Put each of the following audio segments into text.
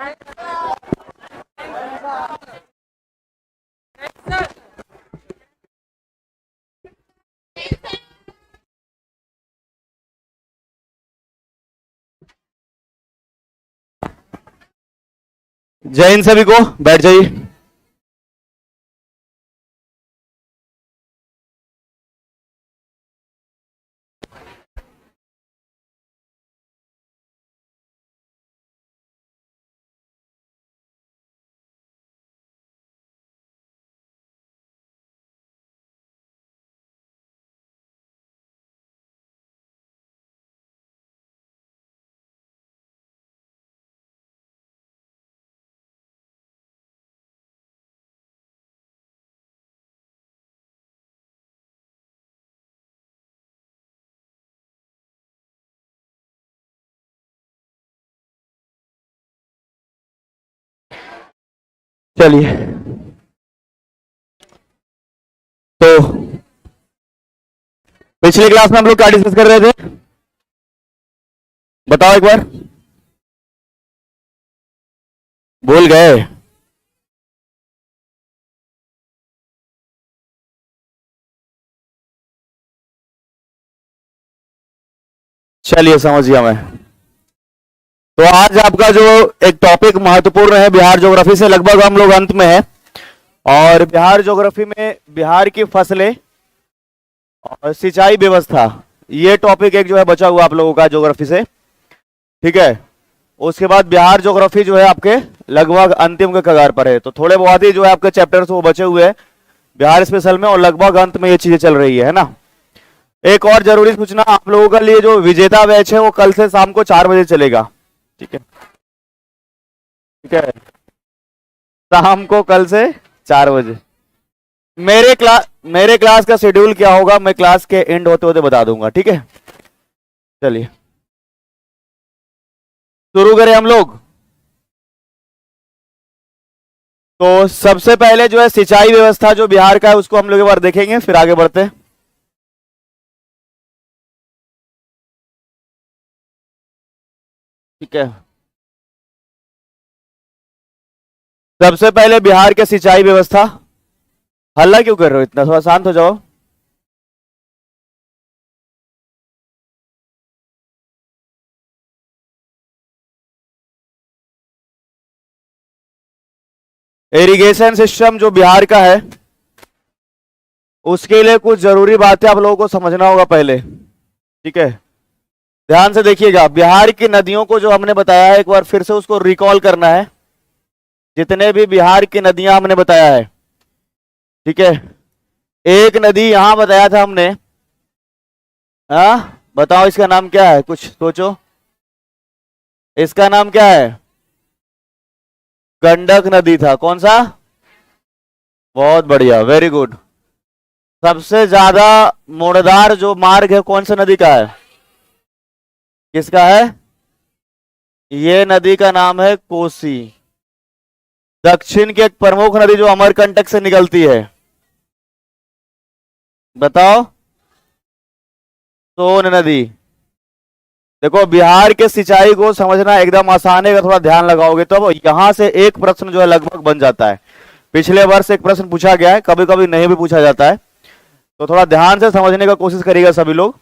जय हिंद सभी को, बैठ जाइए। चलिए, तो पिछले क्लास में हम लोग क्या डिस्कस कर रहे थे, बताओ एक बार। भूल गए? चलिए, समझ गया मैं। तो आज आपका जो एक टॉपिक महत्वपूर्ण है, बिहार ज्योग्राफी से लगभग हम लोग अंत में है। और बिहार ज्योग्राफी में बिहार की फसलें और सिंचाई व्यवस्था, ये टॉपिक एक जो है बचा हुआ आप लोगों का ज्योग्राफी से, ठीक है। उसके बाद बिहार ज्योग्राफी जो है आपके लगभग अंतिम के कगार पर है। तो थोड़े बहुत ही जो है आपके चैप्टर्स वो बचे हुए हैं बिहार स्पेशल में, और लगभग अंत में ये चीजें चल रही है ना। एक और जरूरी सूचना आप लोगों के लिए, जो विजेता बैच है वो कल से शाम को 4 बजे चलेगा, ठीक है। ठीक है, शाम को कल से 4 बजे। मेरे क्लास का शेड्यूल क्या होगा मैं क्लास के एंड होते होते बता दूंगा, ठीक है। चलिए शुरू करें हम लोग। तो सबसे पहले जो है सिंचाई व्यवस्था जो बिहार का है उसको हम लोग एक बार देखेंगे, फिर आगे बढ़ते हैं। ठीक है, सबसे पहले बिहार के सिंचाई व्यवस्था। हल्ला क्यों कर रहे हो इतना, थोड़ा शांत हो जाओ। इरिगेशन सिस्टम जो बिहार का है उसके लिए कुछ जरूरी बातें आप लोगों को समझना होगा पहले, ठीक है। ध्यान से देखिएगा, बिहार की नदियों को जो हमने बताया है एक बार फिर से उसको रिकॉल करना है। जितने भी बिहार की नदियां हमने बताया है, ठीक है। एक नदी यहां बताया था हमने, बताओ इसका नाम क्या है, कुछ सोचो। इसका नाम क्या है? गंडक नदी था। कौन सा? बहुत बढ़िया, वेरी गुड। सबसे ज्यादा मोड़दार जो मार्ग है कौन सा नदी का है? किसका है? ये नदी का नाम है कोसी। दक्षिण की एक प्रमुख नदी जो अमरकंटक से निकलती है, बताओ। सोन नदी। देखो, बिहार के सिंचाई को समझना एकदम आसान है, अगर थोड़ा ध्यान लगाओगे तो यहां से एक प्रश्न जो है लगभग बन जाता है। पिछले वर्ष एक प्रश्न पूछा गया है, कभी कभी नहीं भी पूछा जाता है, तो थोड़ा ध्यान से समझने का कोशिश करिएगा सभी लोग।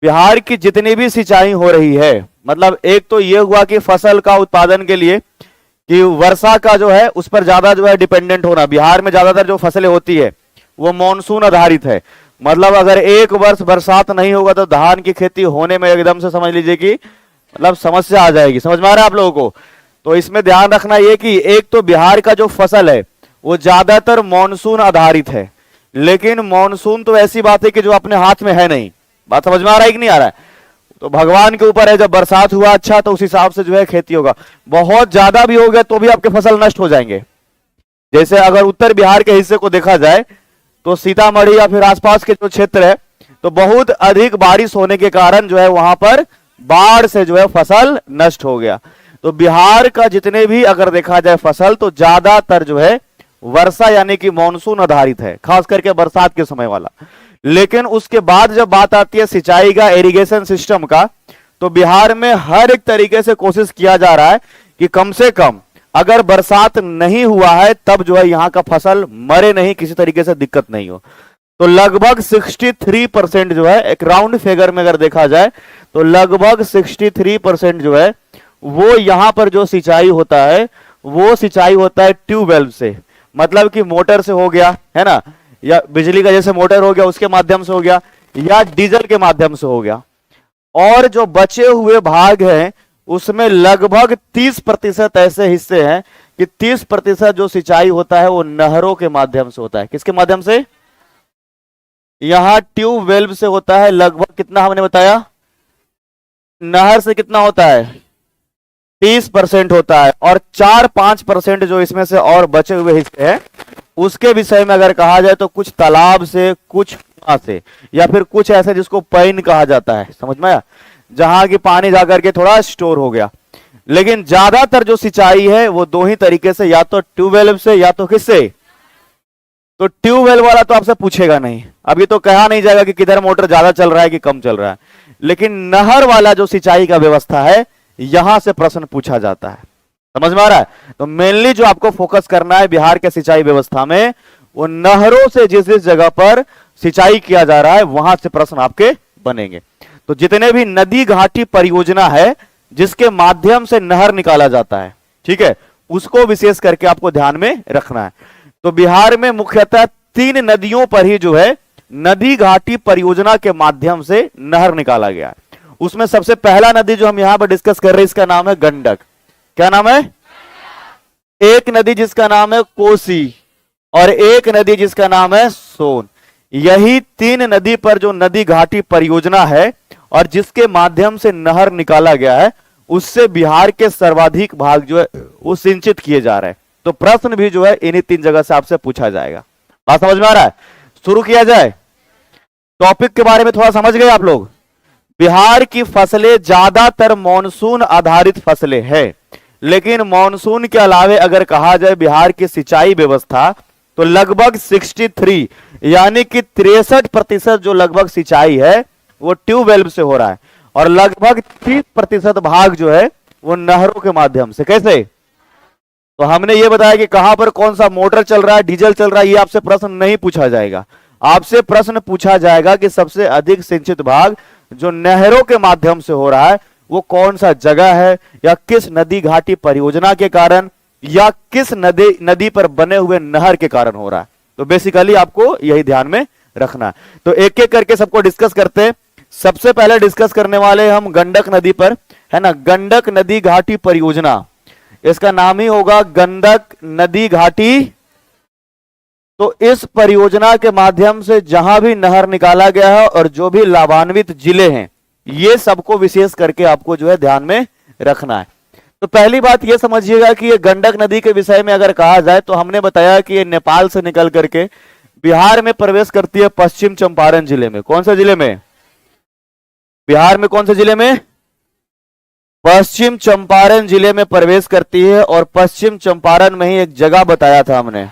बिहार की जितनी भी सिंचाई हो रही है, मतलब एक तो ये हुआ कि फसल का उत्पादन के लिए कि वर्षा का जो है उस पर ज्यादा जो है डिपेंडेंट होना। बिहार में ज्यादातर जो फसलें होती है वो मॉनसून आधारित है। मतलब अगर एक वर्ष बरसात नहीं होगा तो धान की खेती होने में एकदम से समझ लीजिए कि मतलब समस्या आ जाएगी। समझ में आ रहा है आप लोगों को? तो इसमें ध्यान रखना ये कि एक तो बिहार का जो फसल है वो ज्यादातर मॉनसून आधारित है, लेकिन मॉनसून तो ऐसी बात है कि जो अपने हाथ में है नहीं। बात समझ में आ रहा है कि नहीं आ रहा है? तो भगवान के ऊपर है, जब बरसात हुआ अच्छा तो उस हिसाब से जो है खेती होगा। बहुत ज्यादा भी हो गया तो भी आपके फसल नष्ट हो जाएंगे। जैसे अगर उत्तर बिहार के हिस्से को देखा जाए तो सीतामढ़ी या फिर आसपास के जो क्षेत्र है तो बहुत अधिक बारिश होने के कारण जो है वहां पर बाढ़ से जो है फसल नष्ट हो गया। तो बिहार का जितने भी अगर देखा जाए फसल तो ज्यादातर जो है वर्षा यानी कि मॉनसून आधारित है, खास करके बरसात के समय वाला। लेकिन उसके बाद जब बात आती है सिंचाई का, इरिगेशन सिस्टम का, तो बिहार में हर एक तरीके से कोशिश किया जा रहा है कि कम से कम अगर बरसात नहीं हुआ है तब जो है यहां का फसल मरे नहीं, किसी तरीके से दिक्कत नहीं हो। तो लगभग 63% जो है, एक राउंड फिगर में अगर देखा जाए तो लगभग 63% जो है वो यहां पर जो सिंचाई होता है वो सिंचाई होता है ट्यूबवेल से, मतलब कि मोटर से हो गया है ना, या बिजली का जैसे मोटर हो गया उसके माध्यम से हो गया, या डीजल के माध्यम से हो गया। और जो बचे हुए भाग हैं उसमें लगभग 30% ऐसे हिस्से हैं कि 30% जो सिंचाई होता है वो नहरों के माध्यम से होता है। किसके माध्यम से? यहां ट्यूबवेल से होता है। लगभग कितना हमने बताया? नहर से कितना होता है? 30% होता है। और 4-5% जो इसमें से और बचे हुए हिस्से हैं उसके विषय में अगर कहा जाए तो कुछ तालाब से, कुछ कुआं से, या फिर कुछ ऐसे जिसको पैन कहा जाता है, समझ में आया, जहां की पानी जाकर के थोड़ा स्टोर हो गया। लेकिन ज्यादातर जो सिंचाई है वो दो ही तरीके से, या तो ट्यूबवेल से या तो किससे? तो ट्यूबवेल वाला तो आपसे पूछेगा नहीं, अब ये तो कहा नहीं जाएगा कि किधर मोटर ज्यादा चल रहा है कि कम चल रहा है। लेकिन नहर वाला जो सिंचाई का व्यवस्था है यहां से प्रश्न पूछा जाता है। समझ में आ रहा है? तो मेनली जो आपको फोकस करना है बिहार के सिंचाई व्यवस्था में, वो नहरों से जिस जिस जगह पर सिंचाई किया जा रहा है वहां से प्रश्न आपके बनेंगे। तो जितने भी नदी घाटी परियोजना है जिसके माध्यम से नहर निकाला जाता है, ठीक है, उसको विशेष करके आपको ध्यान में रखना है। तो बिहार में मुख्यतः 3 नदियों पर ही जो है नदी घाटी परियोजना के माध्यम से नहर निकाला गया है। उसमें सबसे पहला नदी जो हम यहां पर डिस्कस कर रहे हैं इसका नाम है गंडक। क्या नाम है? एक नदी जिसका नाम है कोसी, और एक नदी जिसका नाम है सोन। यही 3 नदी पर जो नदी घाटी परियोजना है और जिसके माध्यम से नहर निकाला गया है, उससे बिहार के सर्वाधिक भाग जो है वो सिंचित किए जा रहे हैं। तो प्रश्न भी जो है इन्हीं 3 जगह से आपसे पूछा जाएगा। बात समझ में आ रहा है? शुरू किया जाए। टॉपिक के बारे में थोड़ा समझ गए आप लोग? बिहार की फसलें ज्यादातर मॉनसून आधारित फसलें हैं, लेकिन मॉनसून के अलावे अगर कहा जाए बिहार की सिंचाई व्यवस्था तो लगभग 63 यानी कि 63% जो लगभग सिंचाई है वो ट्यूबवेल से हो रहा है, और लगभग 30% भाग जो है वो नहरों के माध्यम से। कैसे? तो हमने ये बताया कि कहां पर कौन सा मोटर चल रहा है, डीजल चल रहा है, ये आपसे प्रश्न नहीं पूछा जाएगा। आपसे प्रश्न पूछा जाएगा कि सबसे अधिक सिंचित भाग जो नहरों के माध्यम से हो रहा है वो कौन सा जगह है, या किस नदी घाटी परियोजना के कारण, या किस नदी पर बने हुए नहर के कारण हो रहा है। तो बेसिकली आपको यही ध्यान में रखना है। तो एक एक करके सबको डिस्कस करते हैं। सबसे पहले डिस्कस करने वाले हम गंडक नदी पर, है ना। गंडक नदी घाटी परियोजना, इसका नाम ही होगा गंडक नदी घाटी। तो इस परियोजना के माध्यम से जहां भी नहर निकाला गया है और जो भी लाभान्वित जिले हैं, ये सबको विशेष करके आपको जो है ध्यान में रखना है। तो पहली बात ये समझिएगा कि ये गंडक नदी के विषय में अगर कहा जाए तो हमने बताया कि ये नेपाल से निकल करके बिहार में प्रवेश करती है पश्चिम चंपारण जिले में। कौन से जिले में? बिहार में कौन से जिले में? पश्चिम चंपारण जिले में प्रवेश करती है। और पश्चिम चंपारण में ही एक जगह बताया था हमने,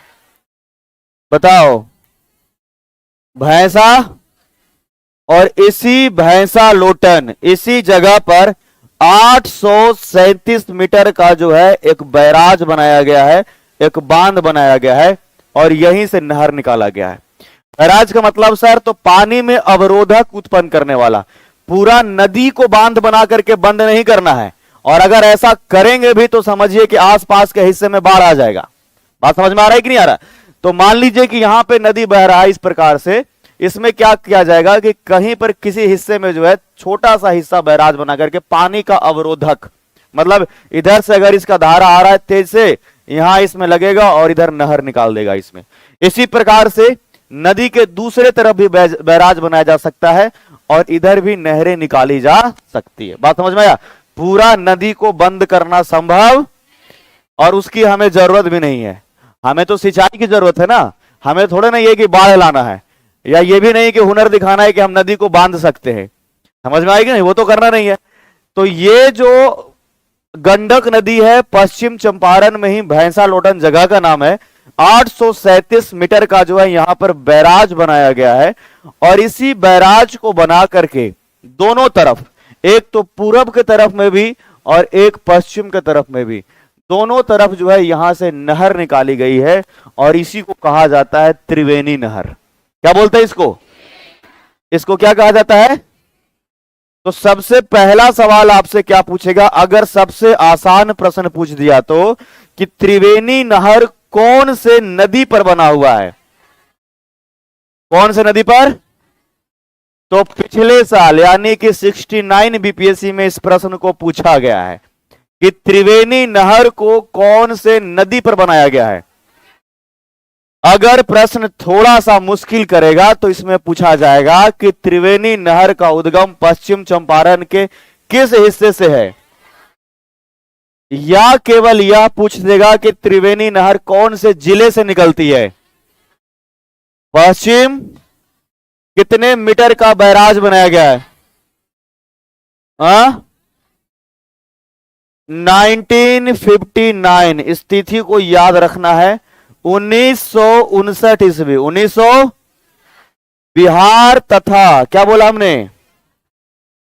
बताओ, भैंसा। और इसी भैंसा लोटन, इसी जगह पर 837 मीटर का जो है एक बैराज बनाया गया है, एक बांध बनाया गया है, और यहीं से नहर निकाला गया है। बैराज का मतलब सर तो पानी में अवरोधक उत्पन्न करने वाला। पूरा नदी को बांध बना करके बंद नहीं करना है, और अगर ऐसा करेंगे भी तो समझिए कि आसपास के हिस्से में बाढ़ आ जाएगा। बात समझ में आ रहा है कि नहीं आ रहा? तो मान लीजिए कि यहां पे नदी बह रहा है इस प्रकार से, इसमें क्या किया जाएगा कि कहीं पर किसी हिस्से में जो है छोटा सा हिस्सा बैराज बना करके पानी का अवरोधक, मतलब इधर से अगर इसका धारा आ रहा है तेज से, यहां इसमें लगेगा और इधर नहर निकाल देगा इसमें। इसी प्रकार से नदी के दूसरे तरफ भी बैराज बनाया जा सकता है और इधर भी नहरें निकाली जा सकती है। बात समझ में आया? पूरा नदी को बंद करना संभव, और उसकी हमें जरूरत भी नहीं है। हमें तो सिंचाई की जरूरत है ना, हमें थोड़ा ना ये कि बाढ़ लाना है, या ये भी नहीं कि हुनर दिखाना है कि हम नदी को बांध सकते हैं। समझ में आएगी नहीं? वो तो करना नहीं है। तो ये जो गंडक नदी है पश्चिम चंपारण में ही भैंसा लोटन जगह का नाम है। 837 मीटर का जो है यहां पर बैराज बनाया गया है, और इसी बैराज को बना करके दोनों तरफ, एक तो पूरब के तरफ में भी और एक पश्चिम के तरफ में भी, दोनों तरफ जो है यहां से नहर निकाली गई है और इसी को कहा जाता है त्रिवेणी नहर। क्या बोलते हैं इसको? इसको क्या कहा जाता है? तो सबसे पहला सवाल आपसे क्या पूछेगा, अगर सबसे आसान प्रश्न पूछ दिया तो, कि त्रिवेणी नहर कौन से नदी पर बना हुआ है? कौन से नदी पर? तो पिछले साल यानी कि 69 बीपीएससी में इस प्रश्न को पूछा गया है कि त्रिवेणी नहर को कौन से नदी पर बनाया गया है। अगर प्रश्न थोड़ा सा मुश्किल करेगा तो इसमें पूछा जाएगा कि त्रिवेणी नहर का उद्गम पश्चिम चंपारण के किस हिस्से से है, या केवल यह पूछ देगा कि त्रिवेणी नहर कौन से जिले से निकलती है। पश्चिम कितने मीटर का बैराज बनाया गया है? 1959, इस तिथि को याद रखना है, 1959 ईस्वी। 1900 बिहार तथा, क्या बोला हमने,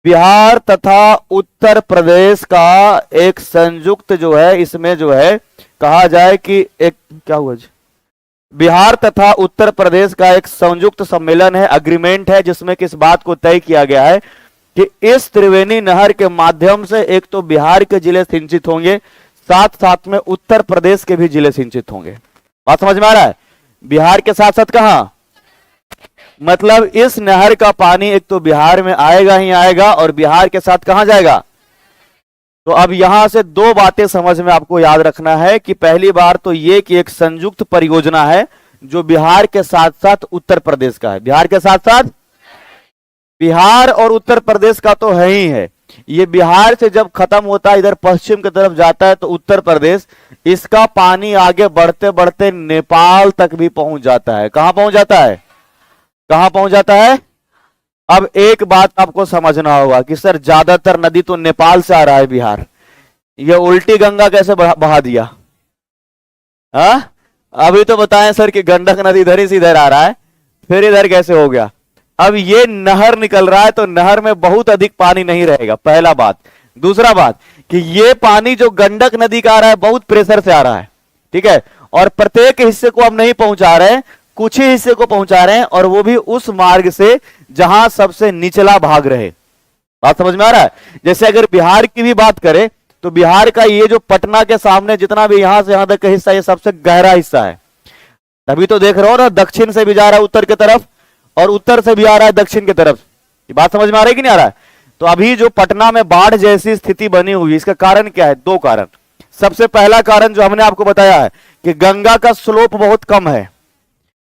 बिहार तथा उत्तर प्रदेश का एक संयुक्त जो है, इसमें जो है कहा जाए कि एक क्या हुआ जी, बिहार तथा उत्तर प्रदेश का एक संयुक्त सम्मेलन है, अग्रीमेंट है, जिसमें किस बात को तय किया गया है कि इस त्रिवेणी नहर के माध्यम से एक तो बिहार के जिले सिंचित होंगे, साथ साथ में उत्तर प्रदेश के भी जिले सिंचित होंगे। बात समझ में आ रहा है? बिहार के साथ साथ कहां, मतलब इस नहर का पानी एक तो बिहार में आएगा ही आएगा और बिहार के साथ कहां जाएगा। तो अब यहां से दो बातें समझ में आपको याद रखना है कि पहली बार तो ये कि एक संयुक्त परियोजना है जो बिहार के साथ साथ उत्तर प्रदेश का है। बिहार के साथ साथ, बिहार और उत्तर प्रदेश का तो है ही है, ये बिहार से जब खत्म होता है इधर पश्चिम की तरफ जाता है तो उत्तर प्रदेश, इसका पानी आगे बढ़ते बढ़ते नेपाल तक भी पहुंच जाता है। कहां पहुंच जाता है? कहां पहुंच जाता है? अब एक बात आपको समझना होगा कि सर ज्यादातर नदी तो नेपाल से आ रहा है बिहार, ये उल्टी गंगा कैसे बहा दिया? अभी तो बताएं सर कि गंडक नदी इधर ही से इधर आ रहा है, फिर इधर कैसे हो गया? अब ये नहर निकल रहा है तो नहर में बहुत अधिक पानी नहीं रहेगा, पहला बात। दूसरा बात कि ये पानी जो गंडक नदी का आ रहा है बहुत प्रेशर से आ रहा है, ठीक है, और प्रत्येक हिस्से को हम नहीं पहुंचा रहे हैं, कुछ ही हिस्से को पहुंचा रहे हैं, और वो भी उस मार्ग से जहां सबसे निचला भाग रहे। बात समझ में आ रहा है? जैसे अगर बिहार की भी बात करें तो बिहार का ये जो पटना के सामने जितना भी यहां से यहां तक का हिस्सा, ये सबसे गहरा हिस्सा है। तभी तो देख रहे हो ना, दक्षिण से भी जा रहा है उत्तर की तरफ और उत्तर से भी आ रहा है दक्षिण की तरफ। ये बात समझ में आ रही है कि नहीं आ रहा है? तो अभी जो पटना में बाढ़ जैसी स्थिति बनी हुई, इसका कारण क्या है? दो कारण। सबसे पहला कारण जो हमने आपको बताया है कि गंगा का स्लोप बहुत कम है।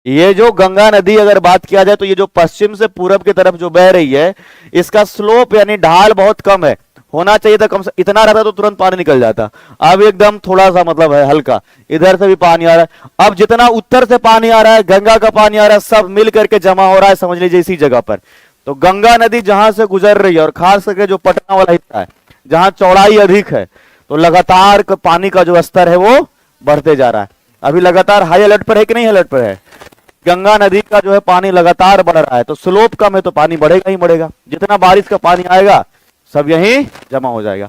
ये जो गंगा नदी अगर बात किया जाए तो ये जो पश्चिम से पूरब की तरफ जो बह रही है, इसका स्लोप यानी ढाल बहुत कम है। होना चाहिए था कम से इतना रहता तो तुरंत पानी निकल जाता, अब एकदम थोड़ा सा मतलब है हल्का, इधर से भी पानी आ रहा है। अब जितना उत्तर से पानी आ रहा है, गंगा का पानी आ रहा है, सब मिल करके जमा हो रहा है, समझ लीजिए इसी जगह पर। तो गंगा नदी जहां से गुजर रही है और खास करके जो पटना वाला हिस्सा है जहां चौड़ाई अधिक है, तो लगातार पानी का जो स्तर है वो बढ़ते जा रहा है। अभी लगातार हाई अलर्ट पर है कि नहीं अलर्ट पर है? गंगा नदी का जो है पानी लगातार बढ़ रहा है, तो स्लोप कम है तो पानी बढ़ेगा ही बढ़ेगा, जितना बारिश का पानी आएगा सब यहीं जमा हो जाएगा।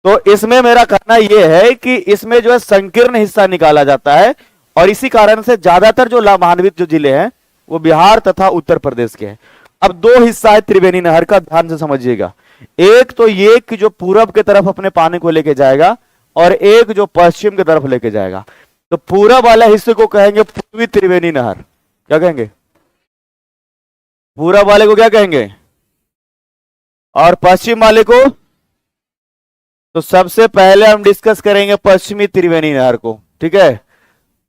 तो इसमें मेरा कहना यह है कि इसमें जो है संकीर्ण हिस्सा निकाला जाता है, और इसी कारण से ज्यादातर जो लाभान्वित जो जिले हैं वो बिहार तथा उत्तर प्रदेश के हैं। अब दो हिस्सा है त्रिवेणी नहर का, ध्यान से समझिएगा। एक तो ये कि जो पूरब की तरफ अपने पानी को लेके जाएगा, और एक जो पश्चिम की तरफ लेके जाएगा। तो पूरब वाले हिस्से को कहेंगे पूर्वी त्रिवेणी नहर। क्या कहेंगे? पूरब वाले को क्या कहेंगे? और पश्चिम वाले को? तो सबसे पहले हम डिस्कस करेंगे पश्चिमी त्रिवेणी नहर को, ठीक है।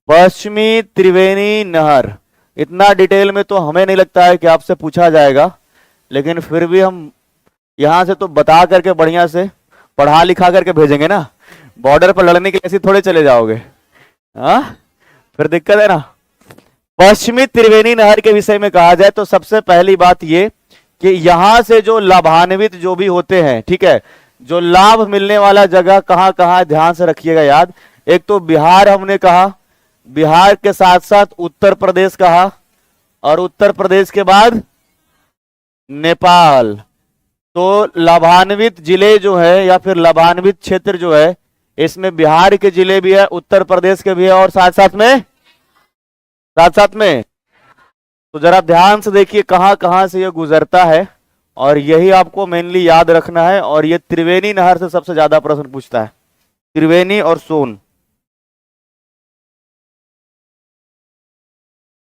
पश्चिमी त्रिवेणी नहर, इतना डिटेल में तो हमें नहीं लगता है कि आपसे पूछा जाएगा, लेकिन फिर भी हम यहां से तो बता करके बढ़िया से पढ़ा लिखा करके भेजेंगे ना। बॉर्डर पर लड़ने के लिए ऐसे थोड़े चले जाओगे, हाँ फिर दिक्कत है ना। पश्चिमी त्रिवेणी नहर के विषय में कहा जाए तो सबसे पहली बात ये कि यहां से जो लाभान्वित जो भी होते हैं, ठीक है, जो लाभ मिलने वाला जगह कहां कहां, ध्यान से रखिएगा याद। एक तो बिहार हमने कहा, बिहार के साथ साथ उत्तर प्रदेश कहा, और उत्तर प्रदेश के बाद नेपाल। तो लाभान्वित जिले जो है या फिर लाभान्वित क्षेत्र जो है इसमें बिहार के जिले भी है, उत्तर प्रदेश के भी है, और साथ साथ में तो जरा ध्यान से देखिए कहां कहां से ये गुजरता है, और यही आपको मेनली याद रखना है। और ये त्रिवेणी नहर से सबसे ज्यादा प्रश्न पूछता है, त्रिवेणी और सोन।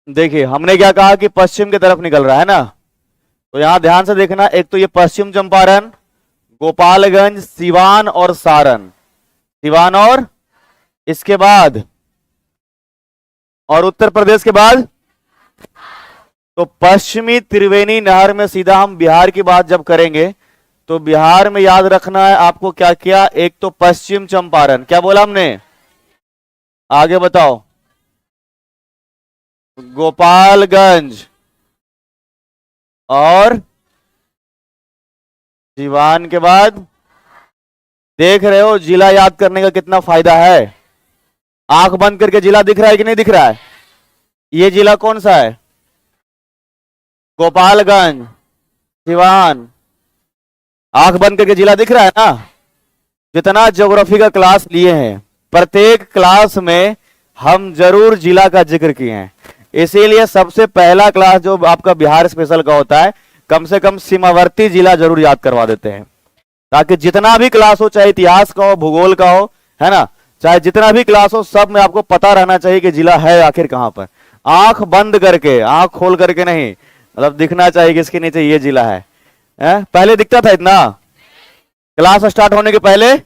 देखिए हमने क्या कहा कि पश्चिम की तरफ निकल रहा है ना, तो यहां ध्यान से देखना, एक तो ये पश्चिम चंपारण, गोपालगंज, सिवान और सारण, सिवान और इसके बाद और उत्तर प्रदेश के बाद, तो पश्चिमी त्रिवेणी नहर में सीधा हम बिहार की बात जब करेंगे तो बिहार में याद रखना है आपको क्या क्या, एक तो पश्चिम चंपारण, क्या बोला हमने, आगे बताओ, गोपालगंज और सिवान के बाद, देख रहे हो जिला याद करने का कितना फायदा है। आंख बंद करके जिला दिख रहा है कि नहीं दिख रहा है, ये जिला कौन सा है, गोपालगंज, सिवान, आंख बंद करके जिला दिख रहा है ना। जितना ज्योग्राफी का क्लास लिए हैं प्रत्येक क्लास में हम जरूर जिला का जिक्र किए हैं, इसीलिए सबसे पहला क्लास जो आपका बिहार स्पेशल का होता है कम से कम सीमावर्ती जिला जरूर याद करवा देते हैं, ताकि जितना भी क्लास हो, चाहे इतिहास का हो, भूगोल का हो, है ना, चाहे जितना भी क्लास हो, सब में आपको पता रहना चाहिए कि जिला है आखिर कहां पर। आंख बंद करके, आंख खोल करके नहीं, मतलब दिखना चाहिए कि इसके नीचे ये जिला है। पहले दिखता था इतना, क्लास स्टार्ट होने के पहले,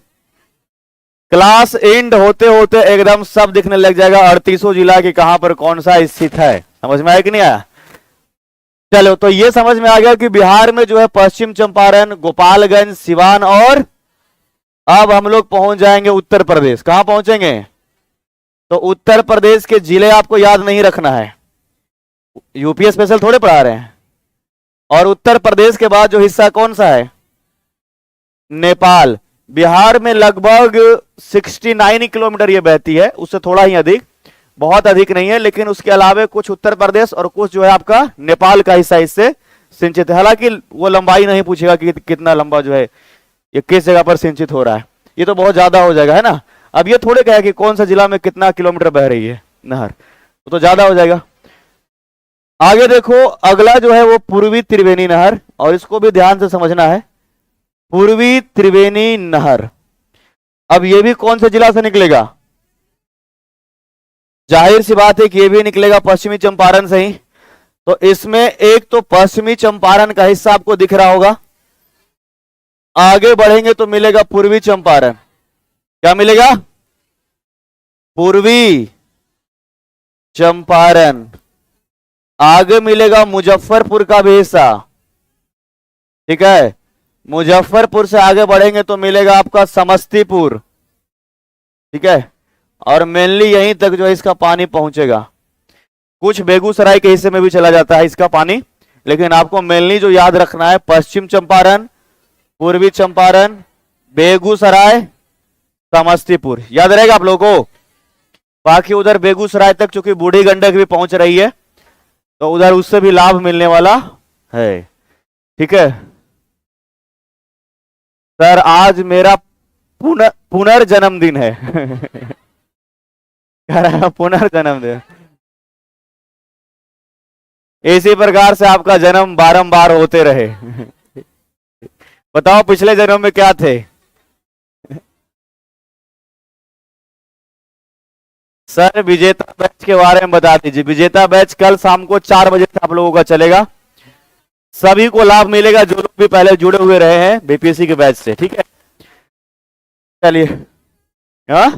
क्लास एंड होते होते एकदम सब दिखने लग जाएगा, 38 जिला के कहां पर कौन सा स्थित है। समझ में आया कि नहीं आया? चलो, तो ये समझ में आ गया कि बिहार में जो है पश्चिम चंपारण, गोपालगंज, सिवान, और अब हम लोग पहुंच जाएंगे उत्तर प्रदेश। कहां पहुंचेंगे? तो उत्तर प्रदेश के जिले आपको याद नहीं रखना है, यूपी स्पेशल थोड़े पढ़ा रहे हैं। और उत्तर प्रदेश के बाद जो हिस्सा कौन सा है? नेपाल। बिहार में लगभग 69 किलोमीटर ये बहती है, उससे थोड़ा ही अधिक, बहुत अधिक नहीं है, लेकिन उसके अलावा कुछ उत्तर प्रदेश और कुछ जो है आपका नेपाल का हिस्सा इससे सिंचित है। हालांकि वो लंबाई नहीं पूछेगा कि कितना लंबा जो है ये किस जगह पर सिंचित हो रहा है, ये तो बहुत ज्यादा हो जाएगा, है ना। अब ये थोड़े कहे कि कौन सा जिला में कितना किलोमीटर बह रही है नहर, तो ज्यादा हो जाएगा। आगे देखो, अगला जो है वो पूर्वी त्रिवेणी नहर, और इसको भी ध्यान से समझना है, पूर्वी त्रिवेणी नहर। अब ये भी कौन से जिला से निकलेगा? जाहिर सी बात है कि ये भी निकलेगा पश्चिमी चंपारण से ही। तो इसमें एक तो पश्चिमी चंपारण का हिस्सा आपको दिख रहा होगा, आगे बढ़ेंगे तो मिलेगा पूर्वी चंपारण। क्या मिलेगा? पूर्वी चंपारण। आगे मिलेगा मुजफ्फरपुर का भी हिस्सा, ठीक है। मुजफ्फरपुर से आगे बढ़ेंगे तो मिलेगा आपका समस्तीपुर, ठीक है। और मेनली यहीं तक जो है इसका पानी पहुंचेगा। कुछ बेगूसराय के हिस्से में भी चला जाता है इसका पानी, लेकिन आपको मेनली जो याद रखना है पश्चिम चंपारण, पूर्वी चंपारण, बेगूसराय, समस्तीपुर, याद रहेगा आप लोगों को। बाकी उधर बेगूसराय तक चूंकि बूढ़ी गंडक भी पहुंच रही है तो उधर उससे भी लाभ मिलने वाला है, ठीक है। सर आज मेरा पुनर्जन्मदिन है पुनर्जन्मदिन। इसी प्रकार से आपका जन्म बारंबार होते रहे बताओ पिछले जन्म में क्या थे? सर विजेता बैच के बारे में बता दीजिए। विजेता बैच कल शाम को 4 बजे से आप लोगों का चलेगा, सभी को लाभ मिलेगा जो लोग भी पहले जुड़े हुए रहे हैं बीपीएससी के बैच से, ठीक है। चलिए, हाँ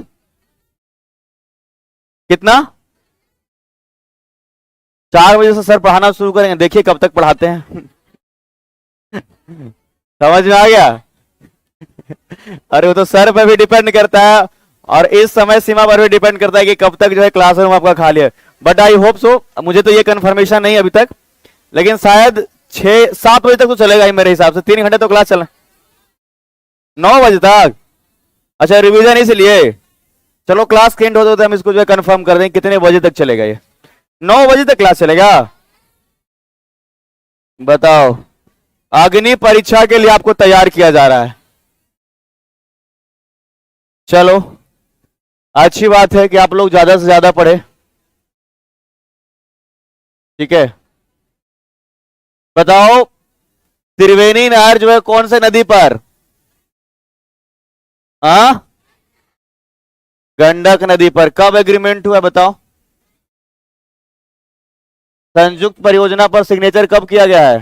कितना? 4 बजे से सर पढ़ाना शुरू करेंगे, देखिए कब तक पढ़ाते हैं समझ में आ गया अरे वो तो सर पर भी डिपेंड करता है और इस समय सीमा पर भी डिपेंड करता है कि कब तक जो है क्लासरूम आपका खाली है। बट आई होप सो, मुझे तो ये कंफर्मेशन नहीं अभी तक, लेकिन शायद 6-7 बजे तक तो चलेगा ही मेरे हिसाब से। 3 घंटे तो क्लास चला, 9 बजे तक। अच्छा रिवीजन इसलिए, चलो क्लास के एंड होते होते हम इसको जो है कंफर्म कर दें कितने बजे तक चलेगा। ये 9 बजे तक क्लास चलेगा। बताओ, अग्नि परीक्षा के लिए आपको तैयार किया जा रहा है। चलो, अच्छी बात है कि आप लोग ज्यादा से ज्यादा पढ़े। ठीक है, बताओ त्रिवेणी नहर जो है कौन से नदी पर? हाँ, गंडक नदी पर। कब एग्रीमेंट हुआ बताओ? संयुक्त परियोजना पर सिग्नेचर कब किया गया है?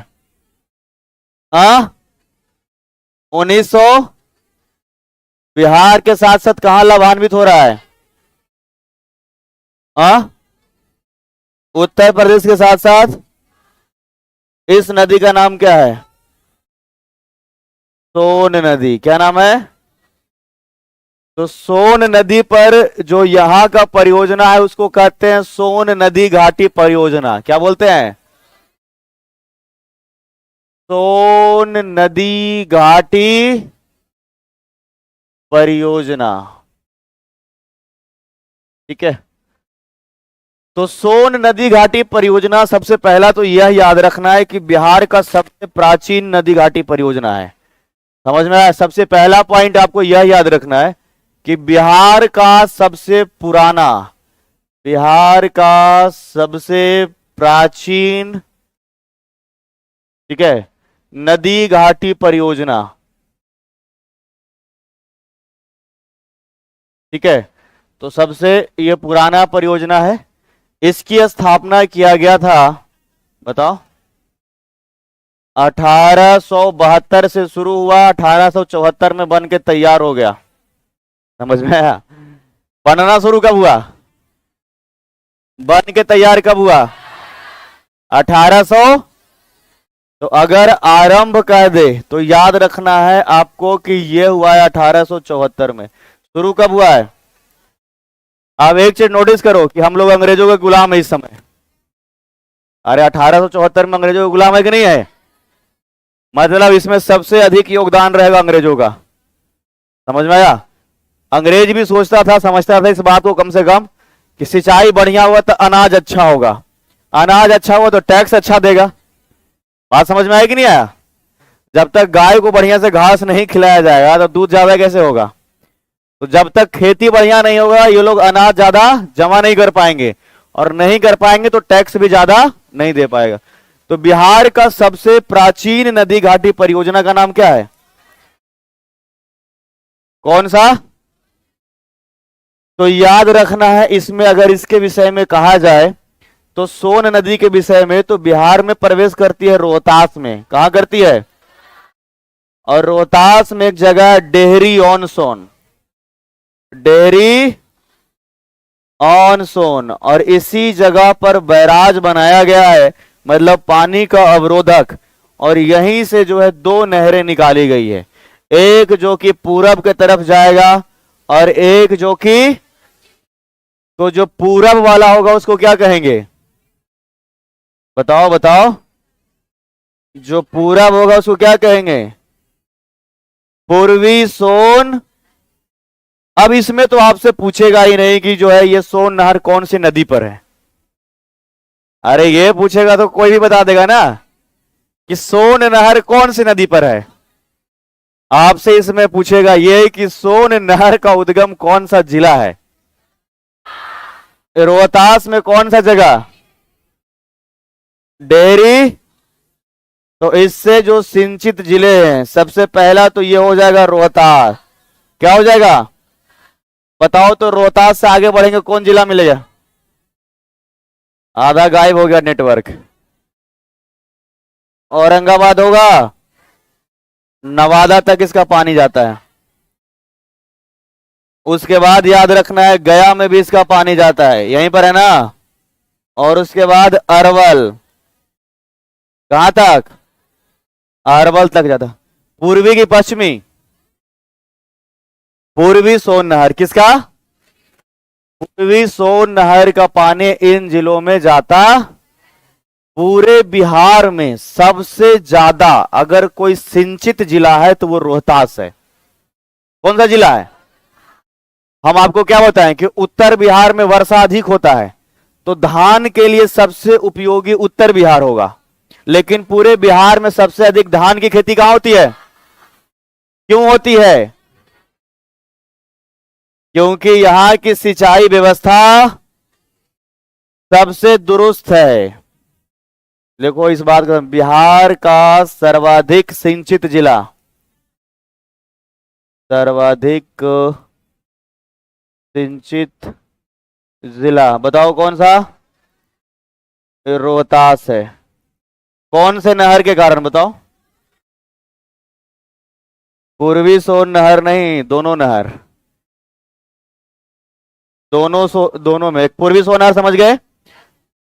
हाँ, 1900। बिहार के साथ साथ कहां लाभान्वित हो रहा है? हाँ, उत्तर प्रदेश के साथ साथ। इस नदी का नाम क्या है? सोन नदी। क्या नाम है? तो सोन नदी पर जो यहां का परियोजना है उसको कहते हैं सोन नदी घाटी परियोजना। क्या बोलते हैं? सोन नदी घाटी परियोजना। ठीक है, तो सोन नदी घाटी परियोजना, सबसे पहला तो यह याद रखना है कि बिहार का सबसे प्राचीन नदी घाटी परियोजना है। समझ में आया? सबसे पहला पॉइंट आपको यह याद रखना है कि बिहार का सबसे पुराना, बिहार का सबसे प्राचीन, ठीक है, नदी घाटी परियोजना। ठीक है, तो सबसे ये पुराना परियोजना है। इसकी स्थापना किया गया था, बताओ, 1872 से शुरू हुआ, 1874 में बन के तैयार हो गया। समझ में आया? बनना शुरू कब हुआ? बन के तैयार कब हुआ? 1800। तो अगर आरंभ कर दे तो याद रखना है आपको कि यह हुआ है 1874 में। शुरू कब हुआ है? आप एक चीज नोटिस करो कि हम लोग अंग्रेजों के गुलाम है इस समय। अरे 1874 में अंग्रेजों के गुलाम है कि नहीं है? मतलब इसमें सबसे अधिक योगदान रहेगा अंग्रेजों का। समझ में आया? अंग्रेज भी सोचता था, समझता था इस बात को कम से कम कि सिंचाई बढ़िया हुआ तो अनाज अच्छा होगा, अनाज अच्छा हुआ तो टैक्स अच्छा देगा। बात समझ में आया कि नहीं आया? जब तक गाय को बढ़िया से घास नहीं खिलाया जाएगा तो दूध ज्यादा कैसे होगा? तो जब तक खेती बढ़िया नहीं होगा ये लोग अनाज ज्यादा जमा नहीं कर पाएंगे, और नहीं कर पाएंगे तो टैक्स भी ज्यादा नहीं दे पाएगा। तो बिहार का सबसे प्राचीन नदी घाटी परियोजना का नाम क्या है? कौन सा? तो याद रखना है इसमें, अगर इसके विषय में कहा जाए तो सोन नदी के विषय में तो बिहार में प्रवेश करती है रोहतास में। कहां करती है? और रोहतास में एक जगह है डेहरी ऑन सोन, डेहरी ऑन सोन, और इसी जगह पर बैराज बनाया गया है, मतलब पानी का अवरोधक। और यहीं से जो है दो नहरें निकाली गई है, एक जो कि पूरब के तरफ जाएगा और एक जो कि, तो जो पूरब वाला होगा उसको क्या कहेंगे? बताओ बताओ, जो पूरब होगा उसको क्या कहेंगे? पूर्वी सोन। अब इसमें तो आपसे पूछेगा ही नहीं कि जो है ये सोन नहर कौन सी नदी पर है। अरे ये पूछेगा तो कोई भी बता देगा ना कि सोन नहर कौन सी नदी पर है। आपसे इसमें पूछेगा ये कि सोन नहर का उद्गम कौन सा जिला है। रोहतास में कौन सा जगह? डेहरी। तो इससे जो सिंचित जिले हैं सबसे पहला तो ये हो जाएगा रोहतास। क्या हो जाएगा? बताओ तो, रोहतास से आगे बढ़ेंगे कौन जिला मिलेगा? आधा गायब हो गया नेटवर्क। औरंगाबाद होगा, नवादा तक इसका पानी जाता है। उसके बाद याद रखना है गया में भी इसका पानी जाता है, यहीं पर है ना। और उसके बाद अरवल, कहां तक? अरवल तक जाता। पूर्वी की पश्चिमी? पूर्वी सोन नहर। किसका? पूर्वी सोन नहर का पानी इन जिलों में जाता। पूरे बिहार में सबसे ज्यादा अगर कोई सिंचित जिला है तो वो रोहतास है। कौन सा जिला है? हम आपको क्या बताएं कि उत्तर बिहार में वर्षा अधिक होता है तो धान के लिए सबसे उपयोगी उत्तर बिहार होगा, लेकिन पूरे बिहार में सबसे अधिक धान की खेती कहां होती है? क्यों होती है? क्योंकि यहां की सिंचाई व्यवस्था सबसे दुरुस्त है। देखो इस बात का, बिहार का सर्वाधिक सिंचित जिला, सर्वाधिक सिंचित जिला बताओ कौन सा? रोहतास है। कौन से नहर के कारण बताओ? पूर्वी सोन नहर नहीं, दोनों नहर, दोनों में। एक पूर्वी सोन नहर समझ गए,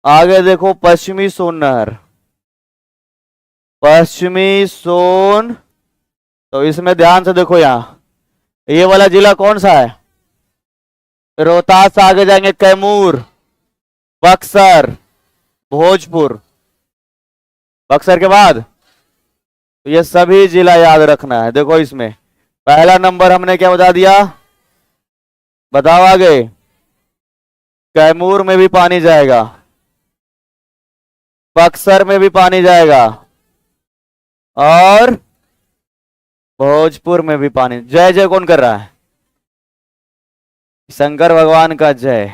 आगे देखो पश्चिमी सोन नहर, पश्चिमी सोन। तो इसमें ध्यान से देखो, यहां ये वाला जिला कौन सा है? रोहतास से आगे जाएंगे कैमूर, बक्सर, भोजपुर। बक्सर के बाद ये सभी जिला याद रखना है। देखो इसमें पहला नंबर हमने क्या बता दिया, बताओ आगे। कैमूर में भी पानी जाएगा, बक्सर में भी पानी जाएगा, और भोजपुर में भी पानी। जय जय कौन कर रहा है? शंकर भगवान का जय।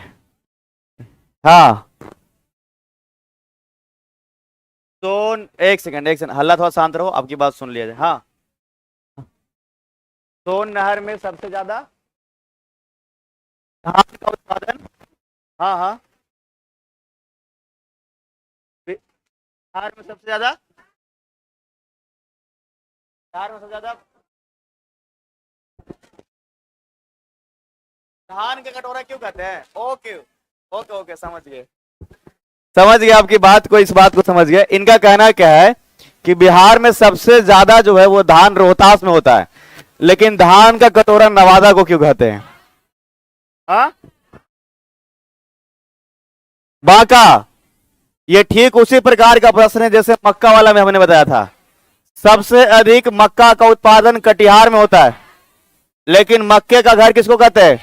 हाँ सोन, एक सेकंड हल्ला थोड़ा शांत रहो, आपकी बात सुन लिया जाए। हाँ, सोन नहर में सबसे ज्यादा धान का उत्पादन। हाँ हाँ, बिहार में सबसे ज्यादा, बिहार में सबसे ज्यादा धान का कटोरा क्यों कहते हैं? ओके ओके ओके, समझ गए, समझ गए आपकी बात को, इस बात को समझ गए। इनका कहना क्या है कि बिहार में सबसे ज्यादा जो है वो धान रोहतास में होता है, लेकिन धान का कटोरा नवादा को क्यों कहते हैं? हाँ, बांका। ये ठीक उसी प्रकार का प्रश्न है जैसे मक्का वाला में हमने बताया था। सबसे अधिक मक्का का उत्पादन कटिहार में होता है, लेकिन मक्के का घर किसको कहते हैं?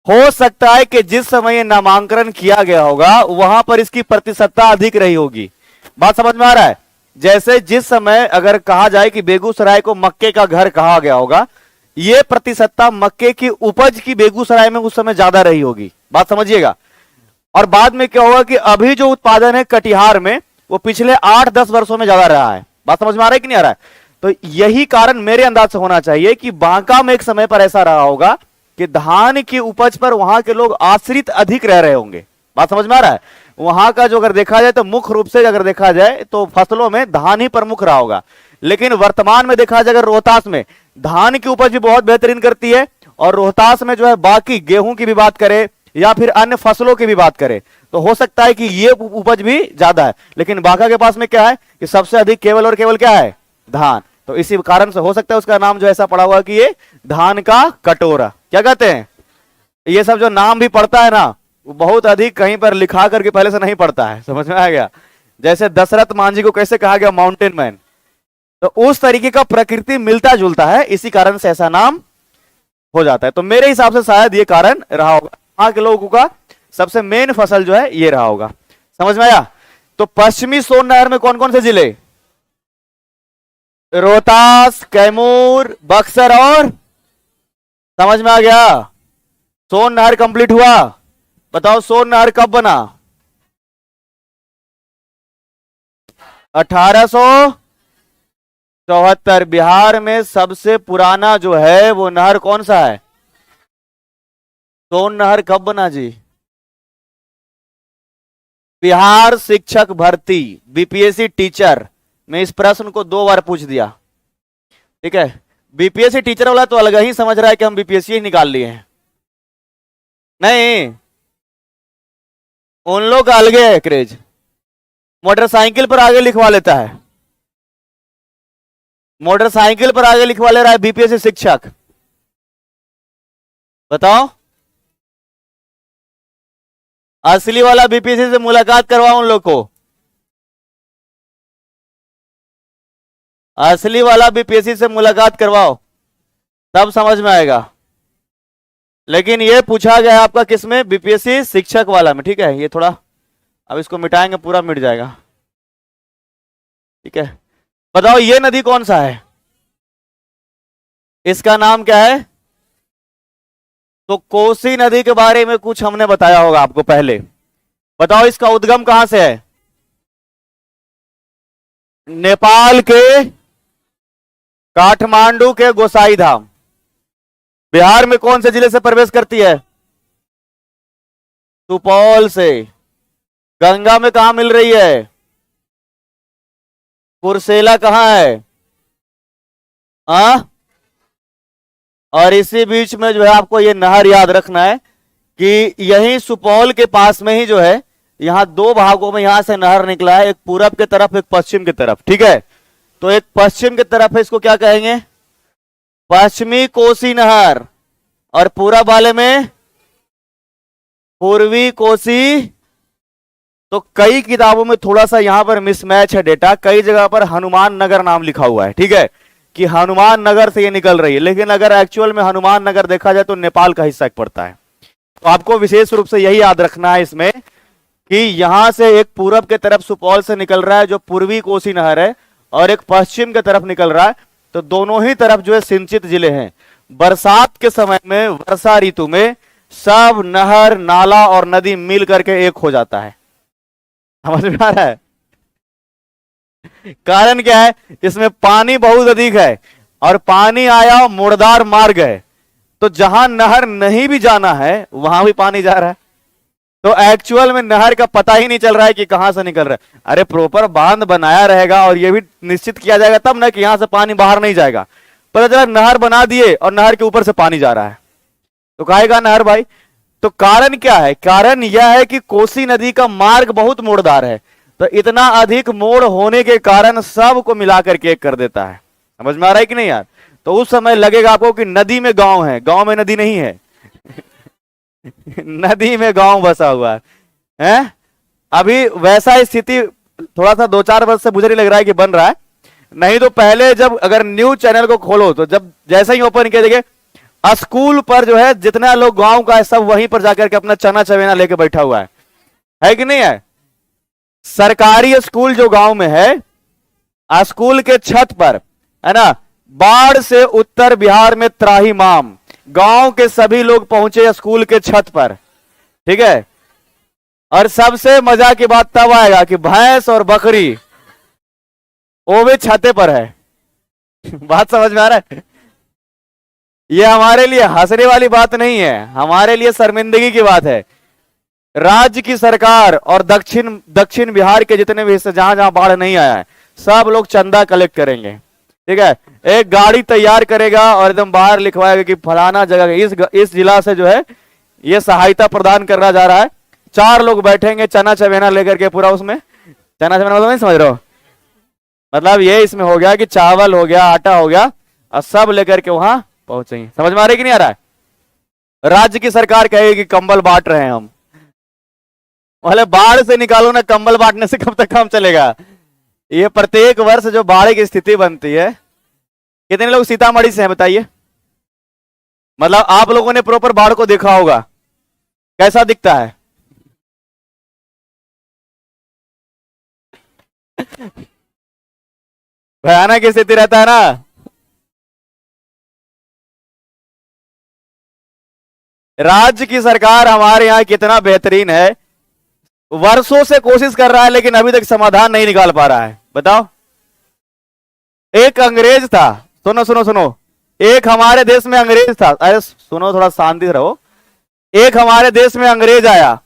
हो सकता है कि जिस समय ये नामांकन किया गया होगा वहां पर इसकी प्रतिशतता अधिक रही होगी। बात समझ में आ रहा है? जैसे जिस समय अगर कहा जाए कि बेगूसराय को मक्के का घर कहा गया होगा, ये प्रतिशतता मक्के की उपज की बेगूसराय में उस समय ज्यादा रही होगी। बात समझिएगा। और बाद में क्या होगा कि अभी जो उत्पादन है कटिहार में, वो पिछले 8-10 वर्षों में ज्यादा रहा है। बात समझ में आ रहा है कि नहीं आ रहा है? तो यही कारण मेरे अंदाज से होना चाहिए कि बांका में एक समय पर ऐसा रहा होगा कि धान की उपज पर वहां के लोग आश्रित अधिक रह रहे होंगे। बात समझ में आ रहा है? वहां का जो अगर देखा जाए तो मुख्य रूप से अगर देखा जाए तो फसलों में धान ही प्रमुख रहा होगा। लेकिन वर्तमान में देखा जाए अगर रोहतास में धान की उपज भी बहुत बेहतरीन करती है, और रोहतास में जो है बाकी गेहूं की भी बात करें या फिर अन्य फसलों की भी बात करें तो हो सकता है कि ये उपज भी ज्यादा है। लेकिन बांका के पास में क्या है कि सबसे अधिक केवल और केवल क्या है? धान। तो इसी कारण से हो सकता है उसका नाम जो ऐसा पड़ा हुआ कि ये धान का कटोरा। क्या कहते हैं? ये सब जो नाम भी पढ़ता है ना, वो बहुत अधिक कहीं पर लिखा करके पहले से नहीं पढ़ता है। समझ में आ गया? जैसे दशरथ मांझी को कैसे कहा गया माउंटेन मैन, तो उस तरीके का प्रकृति मिलता जुलता है, इसी कारण से ऐसा नाम हो जाता है। तो मेरे हिसाब से शायद ये कारण रहा होगा, वहां के लोगों का सबसे मेन फसल जो है ये रहा होगा। समझ में आया? तो पश्चिमी सोन नहर में कौन कौन से जिले? रोहतास, कैमूर, बक्सर और, समझ में आ गया? सोन नहर कंप्लीट हुआ। बताओ सोन नहर कब बना? 1874। बिहार में सबसे पुराना जो है वो नहर कौन सा है? सोन नहर कब बना जी? बिहार शिक्षक भर्ती बीपीएससी टीचर में इस प्रश्न को 2 बार पूछ दिया। ठीक है, बीपीएससी टीचर वाला तो अलग ही समझ रहा है कि हम बीपीएससी ही निकाल लिए हैं। नहीं, उन लोग का अलग है क्रेज, मोटरसाइकिल पर आगे लिखवा लेता है, मोटरसाइकिल पर आगे लिखवा ले रहा है बीपीएससी शिक्षक। बताओ, असली वाला बीपीएससी से मुलाकात करवाओ उन लोग को, असली वाला बीपीएससी से मुलाकात करवाओ, तब समझ में आएगा। लेकिन ये पूछा गया आपका किसमें? बीपीएससी शिक्षक वाला में। ठीक है, ये थोड़ा अब इसको मिटाएंगे, पूरा मिट जाएगा। ठीक है, बताओ ये नदी कौन सा है? इसका नाम क्या है? तो कोसी नदी के बारे में कुछ हमने बताया होगा आपको पहले। बताओ इसका उद्गम कहां से है? नेपाल के काठमांडू के गोसाई धाम। बिहार में कौन से जिले से प्रवेश करती है? सुपौल से। गंगा में कहां मिल रही है? कुर्सेला कहां है? हाँ, और इसी बीच में जो है आपको ये नहर याद रखना है कि यही सुपौल के पास में ही जो है, यहां दो भागों में यहां से नहर निकला है, एक पूरब के तरफ एक पश्चिम की तरफ। ठीक है, तो एक पश्चिम की तरफ है, इसको क्या कहेंगे? पश्चिमी कोसी नहर, और पूरब वाले में पूर्वी कोसी। तो कई किताबों में थोड़ा सा यहां पर मिसमैच है डेटा, कई जगह पर हनुमान नगर नाम लिखा हुआ है। ठीक है, कि हनुमान नगर से ये निकल रही है, लेकिन अगर एक्चुअल में हनुमान नगर देखा जाए तो नेपाल का हिस्सा पड़ता है। तो आपको विशेष रूप से यही याद रखना है इसमें कि यहां से एक पूरब के तरफ सुपौल से निकल रहा है जो पूर्वी कोसी नहर है, और एक पश्चिम के तरफ निकल रहा है। तो दोनों ही तरफ जो है सिंचित जिले हैं। बरसात के समय में, वर्षा ऋतु में सब नहर, नाला और नदी मिल करके एक हो जाता है। समझ में आ रहा है? कारण क्या है? इसमें पानी बहुत अधिक है, और पानी आया मुड़दार मार्ग है, तो जहां नहर नहीं भी जाना है वहां भी पानी जा रहा है। तो एक्चुअल में नहर का पता ही नहीं चल रहा है कि कहां से निकल रहा है। अरे प्रॉपर बांध बनाया रहेगा और यह भी निश्चित किया जाएगा तब ना कि यहां से पानी बाहर नहीं जाएगा। पता चला नहर बना दिए और नहर के ऊपर से पानी जा रहा है, तो कहेगा नहर भाई। तो कारण क्या है? कारण यह है कि कोसी नदी का मार्ग बहुत मोड़दार है, तो इतना अधिक मोड़ होने के कारण सबको मिलाकर के एक कर देता है। समझ में आ रहा है कि नहीं यार? तो उस समय लगेगा आपको कि नदी में गांव है, गांव में नदी नहीं है। नदी में गांव बसा हुआ है। अभी वैसा स्थिति थोड़ा सा 2-4 वर्ष से मुझे नहीं लग रहा है कि बन रहा है। नहीं तो पहले जब अगर न्यूज चैनल को खोलो तो जब जैसे ही ओपन किया देखे, स्कूल पर जो है जितना लोग गांव का है सब वहीं पर जाकर के अपना चना चवेना लेके बैठा हुआ है कि नहीं है? सरकारी स्कूल जो गांव में है, स्कूल के छत पर है ना, बाढ़ से उत्तर बिहार में त्राहिमाम, गांव के सभी लोग पहुंचे स्कूल के छत पर। ठीक है, और सबसे मजा की बात तब आएगा कि भैंस और बकरी वो भी छते पर है। बात समझ में आ रहा है? ये हमारे लिए हंसने वाली बात नहीं है, हमारे लिए शर्मिंदगी की बात है। राज्य की सरकार और दक्षिण बिहार के जितने भी हिस्से जहां जहां बाढ़ नहीं आया है, सब लोग चंदा कलेक्ट करेंगे। ठीक है, एक गाड़ी तैयार करेगा और एकदम बाहर लिखवाएगा कि फलाना जगह इस जिला से जो है ये सहायता प्रदान करना जा रहा है। 4 लोग बैठेंगे चना चवेना लेकर के, पूरा उसमें चना चवेना मतलब नहीं समझ रहे हो? मतलब ये इसमें हो गया कि चावल हो गया, आटा हो गया, और सब लेकर के वहां पहुंचेंगे। समझ में आ रही कि नहीं आ रहा है? राज्य की सरकार कहेगी कि कंबल बांट रहे हैं हम। बोले बाढ़ से निकालो ना, कंबल बांटने से कब तक काम चलेगा? ये प्रत्येक वर्ष जो बाढ़ की स्थिति बनती है, कितने लोग सीतामढ़ी से हैं बताइए? मतलब आप लोगों ने प्रॉपर बाढ़ को देखा होगा, कैसा दिखता है? भयानक स्थिति रहता है ना। राज्य की सरकार हमारे यहां कितना बेहतरीन है, वर्षों से कोशिश कर रहा है लेकिन अभी तक समाधान नहीं निकाल पा रहा है। बताओ, एक अंग्रेज था, सुनो सुनो सुनो, एक हमारे देश में अंग्रेज था। अरे सुनो, थोड़ा शांति रहो। एक हमारे देश में अंग्रेज आया,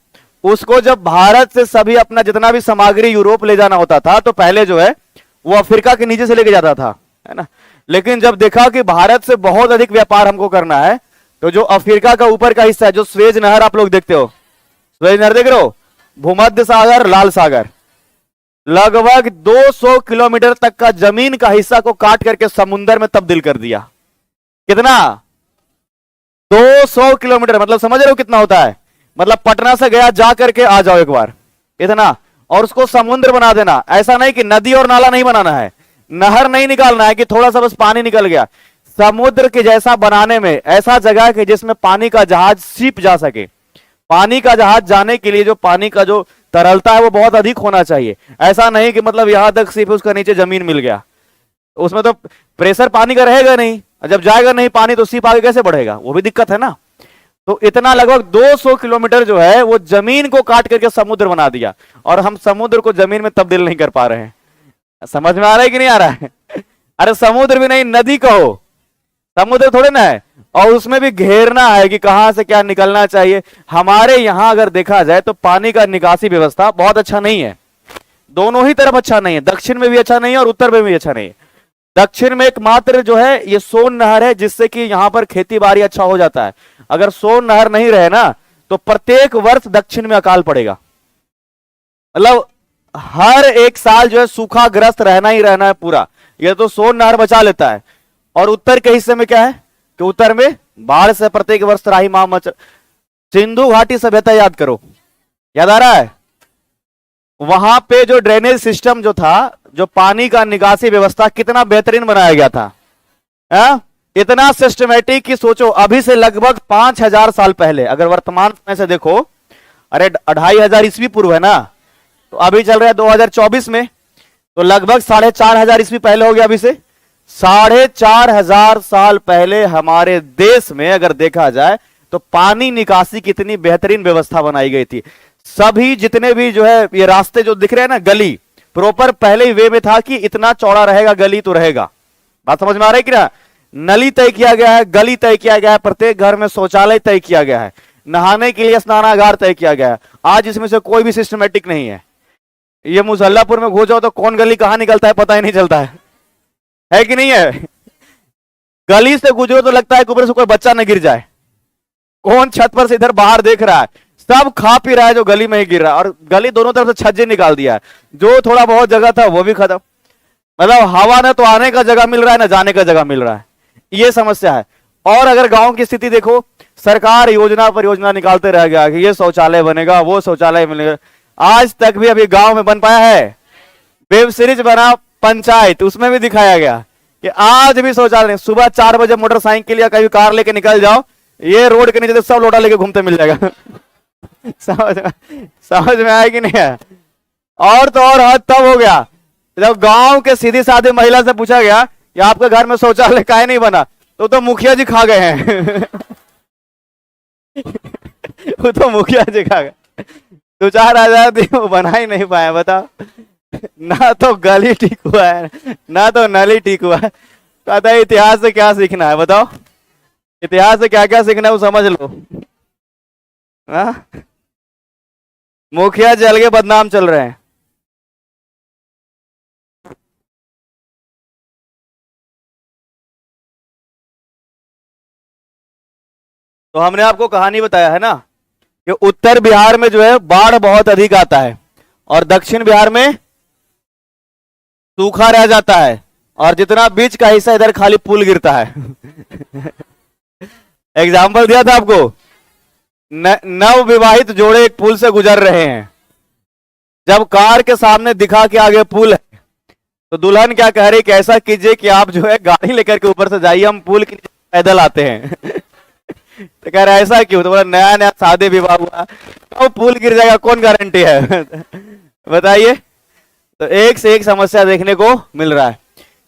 उसको जब भारत से सभी अपना जितना भी सामग्री यूरोप ले जाना होता था तो पहले जो है वो अफ्रीका के नीचे से लेके जाता था, है ना। लेकिन जब देखा कि भारत से बहुत अधिक व्यापार हमको करना है, तो जो अफ्रीका का ऊपर का हिस्सा है, जो स्वेज नहर आप लोग देखते हो, स्वेज नहर देख रहे हो, भूमध्य सागर, लाल सागर, लगभग 200 किलोमीटर तक का जमीन का हिस्सा को काट करके समुद्र में तब्दील कर दिया। कितना? 200 किलोमीटर। मतलब समझ रहे हो कितना होता है? मतलब पटना से गया, जा करके आ जाओ एक बार, इतना। और उसको समुद्र बना देना। ऐसा नहीं कि नदी और नाला नहीं बनाना है, नहर नहीं निकालना है कि थोड़ा सा बस पानी निकल गया। समुद्र के जैसा बनाने में ऐसा जगह कि जिसमें पानी का जहाज सीप जा सके। पानी का जहाज जाने के लिए जो पानी का जो तरलता है वो बहुत अधिक होना चाहिए। ऐसा नहीं कि मतलब यहां तक सिर्फ उसका नीचे जमीन मिल गया, उसमें तो प्रेशर पानी का रहेगा नहीं, जब जाएगा नहीं पानी तो सिप आगे कैसे बढ़ेगा? वो भी दिक्कत है ना। तो इतना लगभग 200 किलोमीटर जो है वो जमीन को काट करके समुद्र बना दिया, और हम समुद्र को जमीन में तब्दील नहीं कर पा रहे हैं। समझ में आ रहा है कि नहीं आ रहा है? अरे समुद्र भी नहीं, नदी कहो, समुद्र थोड़े ना है, और उसमें भी घेरना है कि कहां से क्या निकलना चाहिए। हमारे यहां अगर देखा जाए तो पानी का निकासी व्यवस्था बहुत अच्छा नहीं है, दोनों ही तरफ अच्छा नहीं है, दक्षिण में भी अच्छा नहीं है और उत्तर में भी अच्छा नहीं है। दक्षिण में एकमात्र जो है ये सोन नहर है, जिससे कि यहां पर खेती बाड़ी अच्छा हो जाता है। अगर सोन नहर नहीं रहे ना तो प्रत्येक वर्ष दक्षिण में अकाल पड़ेगा, मतलब हर एक साल जो है सूखाग्रस्त रहना ही रहना है पूरा। ये तो सोन नहर बचा लेता है। और उत्तर के हिस्से में क्या है कि उत्तर में बाढ़ से प्रत्येक वर्ष त्राहिमाम मच। सिंधु घाटी सभ्यता याद करो, याद आ रहा है? वहां पे जो ड्रेनेज सिस्टम जो था, जो पानी का निकासी व्यवस्था कितना बेहतरीन बनाया गया था, इतना सिस्टमेटिक कि सोचो अभी से लगभग 5000 साल पहले, अगर वर्तमान समय से देखो, अरे 2500 ईस्वी पूर्व है ना, तो अभी चल रहा है 2024 में, तो लगभग 4500 ईस्वी पहले हो गया। अभी से 4500 साल पहले हमारे देश में अगर देखा जाए तो पानी निकासी कितनी बेहतरीन व्यवस्था बनाई गई थी। सभी जितने भी जो है ये रास्ते जो दिख रहे हैं ना, गली प्रॉपर पहले ही वे में था कि इतना चौड़ा रहेगा, गली तो रहेगा। बात समझ में आ रही है कि ना? नली तय किया गया है, गली तय किया गया है, प्रत्येक घर में शौचालय तय किया गया है, नहाने के लिए स्नानागार तय किया गया है। आज इसमें से कोई भी सिस्टमेटिक नहीं है। ये मुसल्लापुर में घुस जाओ तो कौन गली कहां निकलता है पता ही नहीं चलता है कि नहीं है? गली से गुजरो तो लगता है ऊपर से कोई बच्चा न गिर जाए। कौन छत पर से इधर बाहर देख रहा है? सब खा पी रहा है जो गली में ही गिर रहा है, और गली दोनों तरफ से छज्जे निकाल दिया है, जो थोड़ा बहुत जगह था वो भी खत्म। मतलब हवा न तो आने का जगह मिल रहा है ना जाने का जगह मिल रहा है, ये समस्या है। और अगर गांव की स्थिति देखो, सरकार योजना पर योजना निकालते रह गया कि ये शौचालय बनेगा, वो शौचालय मिलेगा, आज तक भी अभी गांव में बन पाया है? वेब सीरीज बना पंचायत, उसमें भी दिखाया गया कि आज भी शौचालय। सुबह 4 बजे मोटरसाइकिल या कहीं कार लेके निकल जाओ, ये रोड के नीचे सब लोटा लेके घूमते मिल जाएगा। समझ में आया कि नहीं है? और तो और हद तब हो गया जब गांव के सीधी साधी महिला से पूछा गया कि आपके घर में शौचालय काहे नहीं बना, तो मुखिया जी खा गए हैं। वो तो मुखिया जी खा गए, 2-4 आजादी वो बना ही नहीं पाया। बताओ, ना तो गली ठीक हुआ है ना तो नली ठीक हुआ है। कहता है इतिहास से क्या सीखना है? बताओ, इतिहास से क्या क्या सीखना है वो समझ लो। मुखिया जल के बदनाम चल रहे हैं। तो हमने आपको कहानी बताया है ना कि उत्तर बिहार में जो है बाढ़ बहुत अधिक आता है और दक्षिण बिहार में सूखा रह जाता है, और जितना बीच का हिस्सा इधर खाली पुल गिरता है। एग्जाम्पल दिया था आपको, नव विवाहित जोड़े एक पुल से गुजर रहे हैं, जब कार के सामने दिखा के आगे पुल है तो दुल्हन क्या कह रही कि ऐसा कीजिए कि आप जो है गाड़ी लेकर के ऊपर से जाइए, हम पुल के नीचे पैदल आते हैं। तो कह रहा ऐसा क्यों? तो बोला नया नया शादी विवाह हुआ, तो पुल गिर जाएगा, कौन गारंटी है? बताइए। तो एक से एक समस्या देखने को मिल रहा है।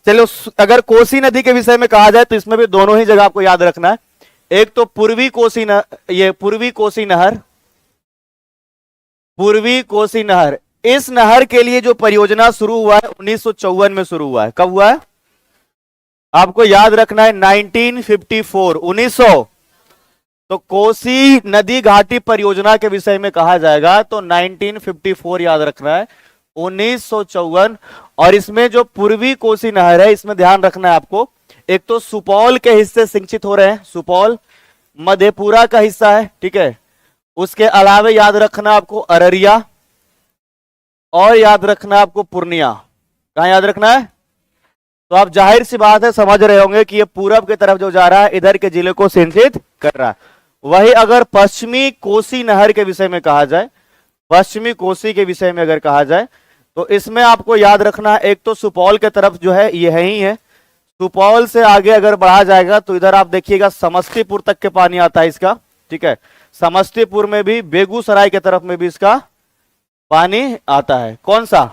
चलो, अगर कोसी नदी के विषय में कहा जाए तो इसमें भी दोनों ही जगह आपको याद रखना है। एक तो पूर्वी कोसी नहर, इस नहर के लिए जो परियोजना शुरू हुआ है 1954 में शुरू हुआ है। कब हुआ है आपको याद रखना है? 1954, 1900। तो कोसी नदी घाटी परियोजना के विषय में कहा जाएगा तो 1954 याद रखना है, 1954। और इसमें जो पूर्वी कोसी नहर है, इसमें ध्यान रखना है आपको, एक तो सुपौल के हिस्से सिंचित हो रहे हैं, सुपौल मधेपुरा का हिस्सा है, ठीक है। उसके अलावा याद रखना आपको अररिया, और याद रखना आपको पूर्णिया। कहां याद रखना है? तो आप जाहिर सी बात है समझ रहे होंगे कि ये पूरब की तरफ जो जा रहा है इधर के जिले को सिंचित कर रहा है। वही अगर पश्चिमी कोसी नहर के विषय में कहा जाए, पश्चिमी कोसी के विषय में अगर कहा जाए तो इसमें आपको याद रखना है, एक तो सुपौल के तरफ जो है ये ही है, सुपौल से आगे अगर बढ़ा जाएगा तो इधर आप देखिएगा समस्तीपुर तक के पानी आता है इसका, ठीक है। समस्तीपुर में भी, बेगूसराय के तरफ में भी इसका पानी आता है। कौन सा?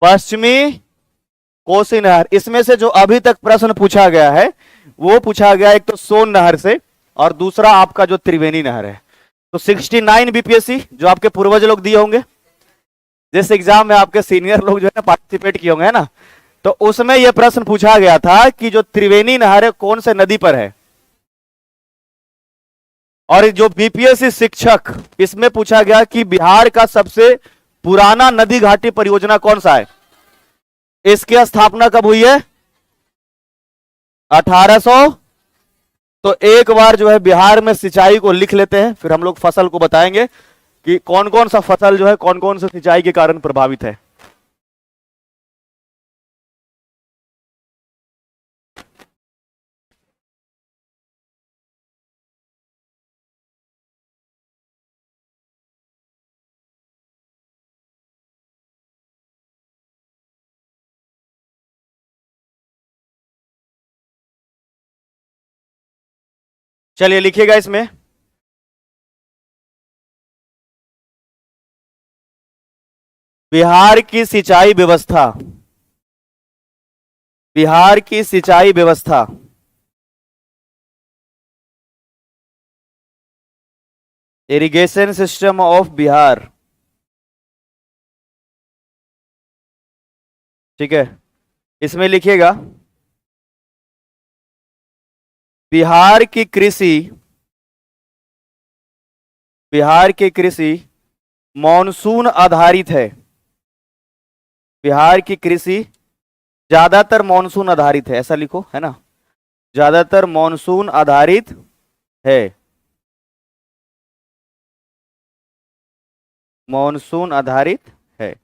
पश्चिमी कोसी नहर। इसमें से जो अभी तक प्रश्न पूछा गया है वो पूछा गया एक तो सोन नहर से, और दूसरा आपका जो त्रिवेणी नहर है। तो 69 बीपीएससी जो आपके पूर्वज लोग दिए होंगे, जिस एग्जाम में आपके सीनियर लोग जो है ना पार्टिसिपेट किए होंगे, है ना, तो उसमें यह प्रश्न पूछा गया था कि जो त्रिवेणी नहर है कौन से नदी पर है। और जो बीपीएससी शिक्षक, इसमें पूछा गया कि बिहार का सबसे पुराना नदी घाटी परियोजना कौन सा है। इसकी स्थापना कब हुई है? 1800। तो एक बार जो है बिहार में सिंचाई को लिख लेते हैं, फिर हम लोग फसल को बताएंगे कि कौन कौन सा फसल जो है कौन कौन सा सिंचाई के कारण प्रभावित है। चलिए लिखिएगा इसमें, बिहार की सिंचाई व्यवस्था, बिहार की सिंचाई व्यवस्था इरिगेशन सिस्टम ऑफ बिहार। ठीक है, इसमें लिखिएगा बिहार की कृषि, बिहार की कृषि मॉनसून आधारित है। बिहार की कृषि ज्यादातर मॉनसून आधारित है, ऐसा लिखो, है ना, ज्यादातर मॉनसून आधारित है, मॉनसून आधारित है।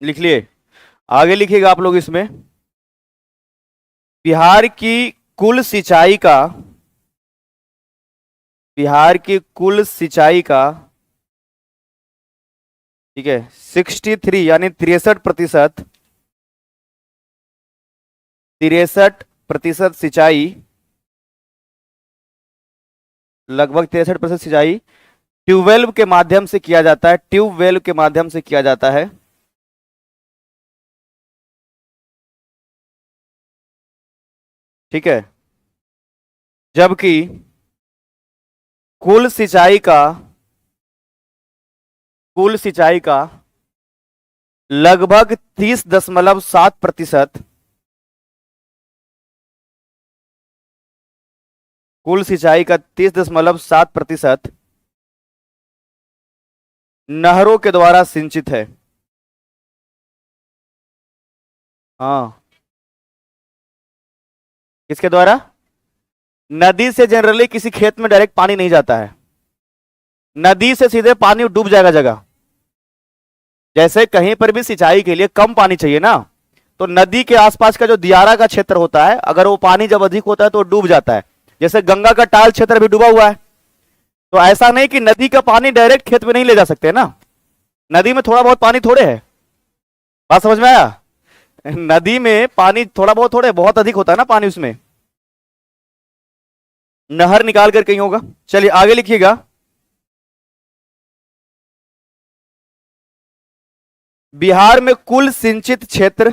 लिख लिए, आगे लिखिएगा आप लोग इसमें, बिहार की कुल सिंचाई का, बिहार की कुल सिंचाई का, ठीक है, 63 यानी 63%, 63% सिंचाई, लगभग 63% सिंचाई ट्यूबवेल के माध्यम से किया जाता है, ट्यूबवेल के माध्यम से किया जाता है। ठीक है, जबकि कुल सिंचाई का, कुल सिंचाई का लगभग 30.7%, कुल सिंचाई का 30.7% नहरों के द्वारा सिंचित है। हाँ, किसके द्वारा? नदी से जनरली किसी खेत में डायरेक्ट पानी नहीं जाता है, नदी से सीधे पानी डूब जाएगा जगह। जैसे कहीं पर भी सिंचाई के लिए कम पानी चाहिए ना, तो नदी के आसपास का जो दियारा का क्षेत्र होता है, अगर वो पानी जब अधिक होता है तो डूब जाता है। जैसे गंगा का टाल क्षेत्र भी डूबा हुआ है, तो ऐसा नहीं कि नदी का पानी डायरेक्ट खेत में नहीं ले जा सकते ना, नदी में थोड़ा बहुत पानी थोड़े है। बात समझ में आया? नदी में पानी थोड़ा बहुत थोड़े, बहुत अधिक होता है ना पानी उसमें, नहर निकाल कर कहीं होगा। चलिए आगे लिखिएगा, बिहार में कुल सिंचित क्षेत्र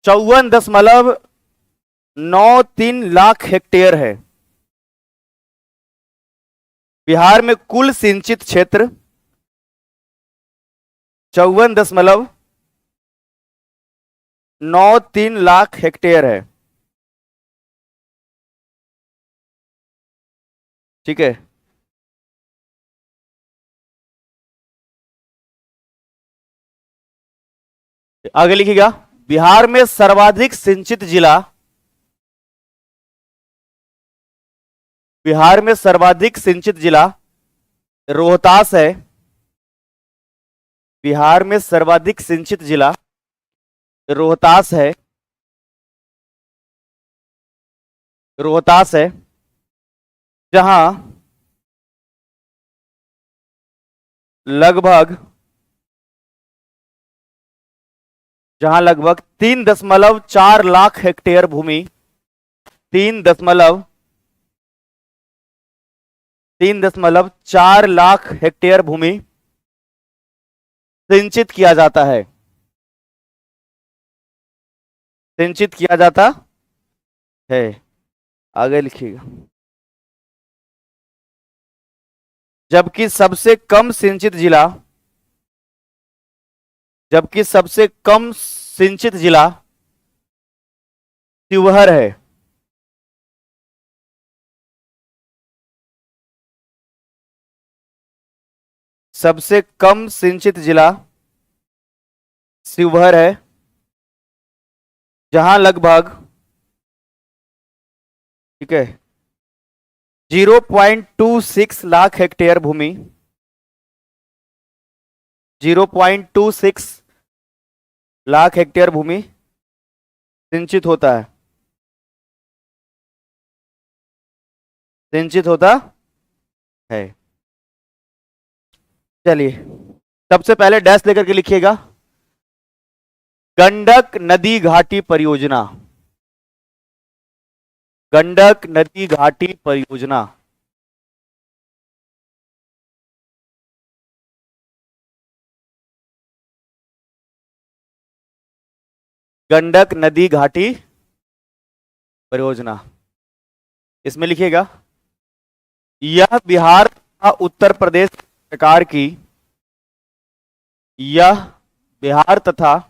54.93 लाख हेक्टेयर है। बिहार में कुल सिंचित क्षेत्र 54.93 लाख हेक्टेयर है। ठीक है, आगे लिखिएगा, बिहार में सर्वाधिक सिंचित जिला, बिहार में सर्वाधिक सिंचित जिला रोहतास है। बिहार में सर्वाधिक सिंचित जिला रोहतास है, रोहतास है, जहां लगभग, जहां लगभग 3.4 लाख हेक्टेयर भूमि, 3.4 लाख हेक्टेयर भूमि सिंचित किया जाता है, सिंचित किया जाता है। आगे लिखिएगा। जबकि सबसे कम सिंचित जिला जबकि सबसे कम सिंचित जिला शिवहर है। सबसे कम सिंचित जिला शिवहर है, जहां लगभग, ठीक है, 0.26 लाख हेक्टेयर भूमि 0.26 लाख हेक्टेयर भूमि सिंचित होता है। सिंचित होता है। चलिए, सबसे पहले डैश लेकर के लिखिएगा। गंडक नदी घाटी परियोजना। गंडक नदी घाटी परियोजना। गंडक नदी घाटी परियोजना, इसमें लिखिएगा, यह बिहार तथा उत्तर प्रदेश सरकार की यह बिहार तथा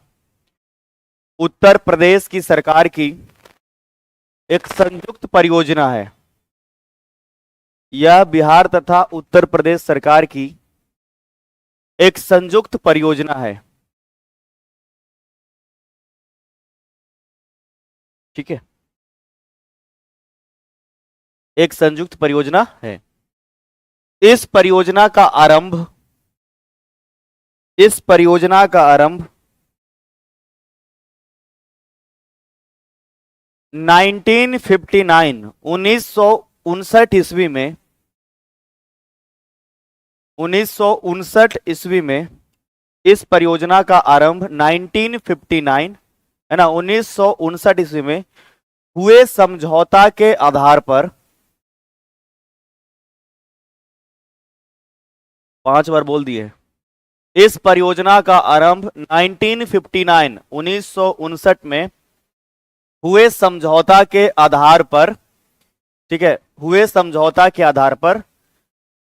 उत्तर प्रदेश की सरकार की एक संयुक्त परियोजना है। यह बिहार तथा उत्तर प्रदेश सरकार की एक संयुक्त परियोजना है। ठीक है, एक संयुक्त परियोजना है। इस परियोजना का आरंभ 1959 ईस्वी में 1959 ईस्वी में इस परियोजना का आरंभ 1959 है ना, 1959 ईस्वी में हुए समझौता के आधार पर, 5 बार बोल दिए, इस परियोजना का आरंभ 1959 में हुए समझौता के आधार पर, ठीक है, हुए समझौता के आधार पर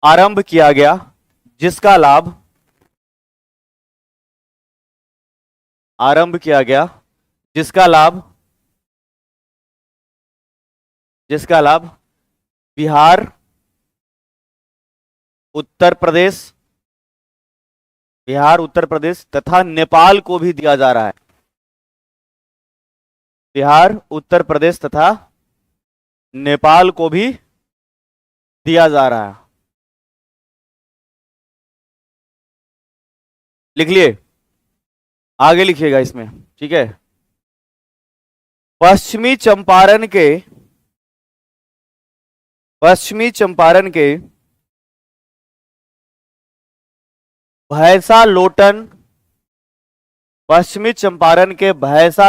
आरंभ किया गया, जिसका लाभ बिहार, उत्तर प्रदेश तथा नेपाल को भी दिया जा रहा है। बिहार, उत्तर प्रदेश तथा नेपाल को भी दिया जा रहा है। लिख लिए, आगे लिखिएगा इसमें, ठीक है। पश्चिमी चंपारण के भैंसा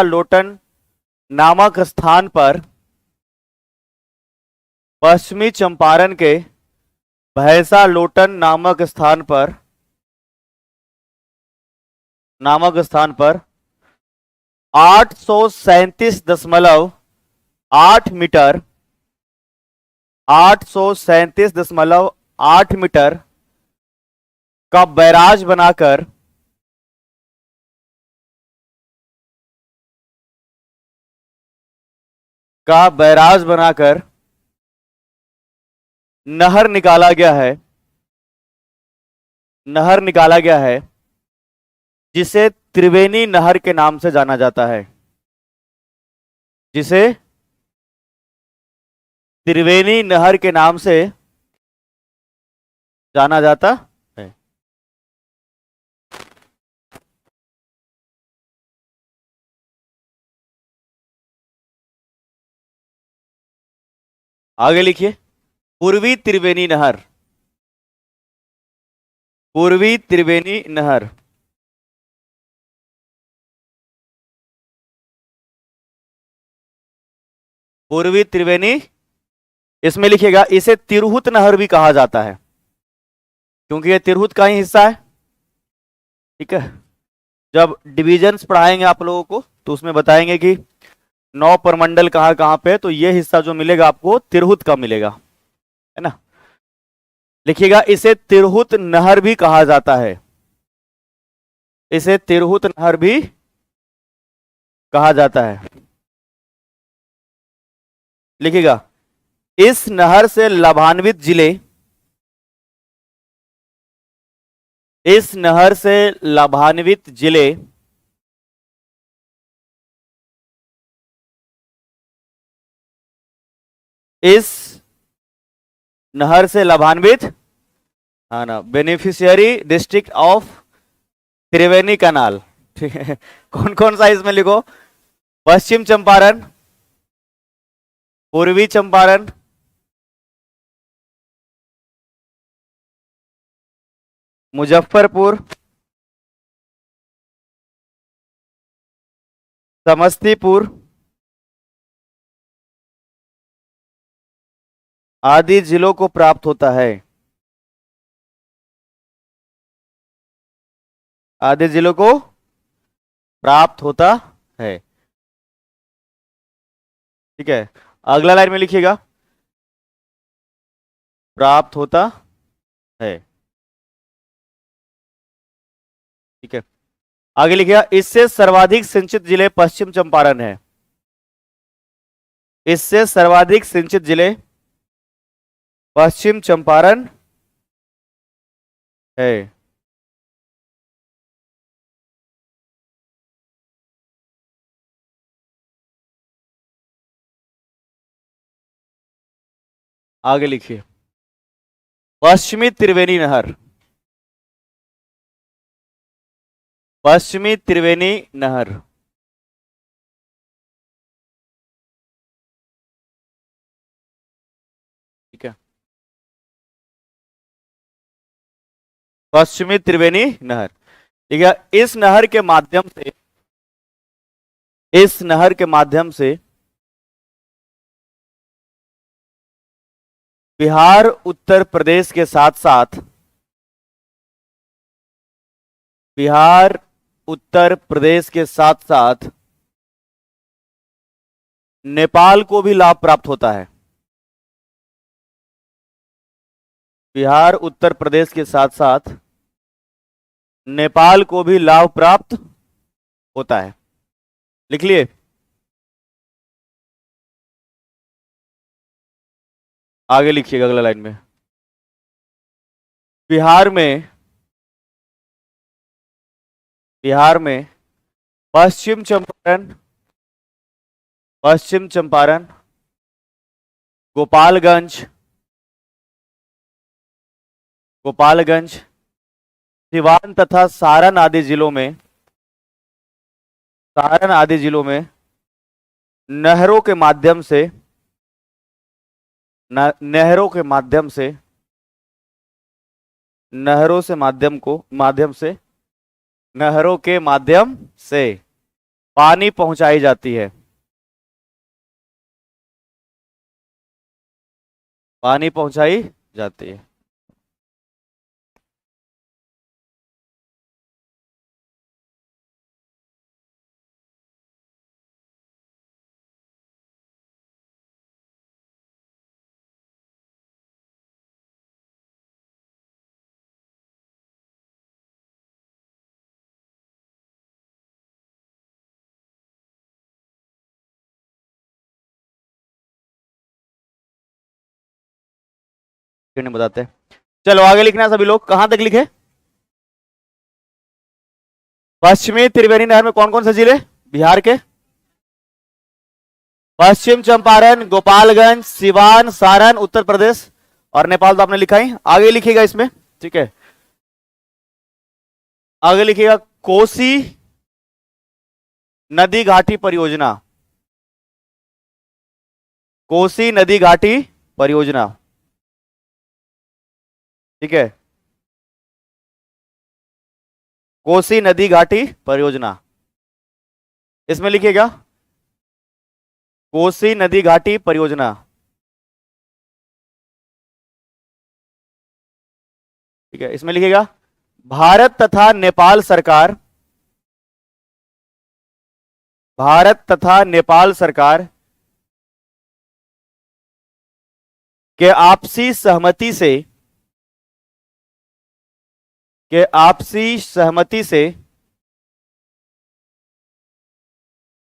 लोटन नामक स्थान पर, पश्चिमी चंपारण के भैंसा लोटन नामक स्थान पर 837.8 मीटर 837.8 मीटर का बैराज बनाकर नहर निकाला गया है, जिसे त्रिवेणी नहर के नाम से जाना जाता है। जिसे त्रिवेणी नहर के नाम से जाना जाता है। आगे लिखिए, पूर्वी त्रिवेणी नहर। पूर्वी त्रिवेणी नहर, पूर्वी त्रिवेणी, इसमें लिखिएगा, इसे तिरहुत नहर भी कहा जाता है, क्योंकि यह तिरहुत का ही हिस्सा है। ठीक है, जब डिविजन्स पढ़ाएंगे आप लोगों को तो उसमें बताएंगे कि नौ प्रमंडल कहां कहां पे, तो ये हिस्सा जो मिलेगा आपको तिरहुत का मिलेगा, है ना। लिखिएगा, इसे तिरहुत नहर भी कहा जाता है, इसे तिरहुत नहर भी कहा जाता है। लिखिएगा, इस नहर से लाभान्वित जिले, इस नहर से लाभान्वित जिले इस नहर से लाभान्वित, हाँ ना, बेनिफिशियरी डिस्ट्रिक्ट ऑफ त्रिवेणी कनाल, ठीक है। कौन कौन सा इसमें लिखो, पश्चिम चंपारण, पूर्वी चंपारण, मुजफ्फरपुर, समस्तीपुर आदि जिलों को प्राप्त होता है, आदि जिलों को प्राप्त होता है, ठीक है। अगला लाइन में लिखिएगा, प्राप्त होता है, ठीक है। आगे लिखिएगा, इससे सर्वाधिक सिंचित जिले पश्चिम चंपारण है, इससे सर्वाधिक सिंचित जिले पश्चिम चंपारण है। आगे लिखिए, पश्चिमी त्रिवेणी नहर, पश्चिमी त्रिवेणी नहर, ठीक है, पश्चिमी त्रिवेणी नहर। ठीक है, इस नहर के माध्यम से, इस नहर के माध्यम से बिहार उत्तर प्रदेश के साथ साथ, बिहार उत्तर प्रदेश के साथ साथ नेपाल को भी लाभ प्राप्त होता है, बिहार उत्तर प्रदेश के साथ साथ नेपाल को भी लाभ प्राप्त होता है। लिख लिए, आगे लिखिएगा अगला लाइन में, बिहार में, बिहार में पश्चिम चंपारण, पश्चिम चंपारण, गोपालगंज, गोपालगंज, सिवान तथा सारण आदि जिलों में, सारण आदि जिलों में नहरों के माध्यम से, नहरों के माध्यम से, नहरों से माध्यम को, माध्यम से, नहरों के माध्यम से पानी पहुंचाई जाती है, पानी पहुंचाई जाती है। क्यों नहीं बताते, चलो आगे लिखना सभी लोग, कहां तक लिखे, पश्चिमी त्रिवेणी नहर में कौन कौन से जिले, बिहार के पश्चिम चंपारण, गोपालगंज, सिवान, सारण उत्तर प्रदेश, और नेपाल तो आपने लिखा ही, आगे लिखिएगा इसमें, ठीक है। आगे लिखिएगा, कोसी नदी घाटी परियोजना, कोसी नदी घाटी परियोजना, ठीक है, कोसी नदी घाटी परियोजना, इसमें लिखिएगा कोसी नदी घाटी परियोजना, ठीक है। इसमें लिखिएगा, भारत तथा नेपाल सरकार, भारत तथा नेपाल सरकार के आपसी सहमति से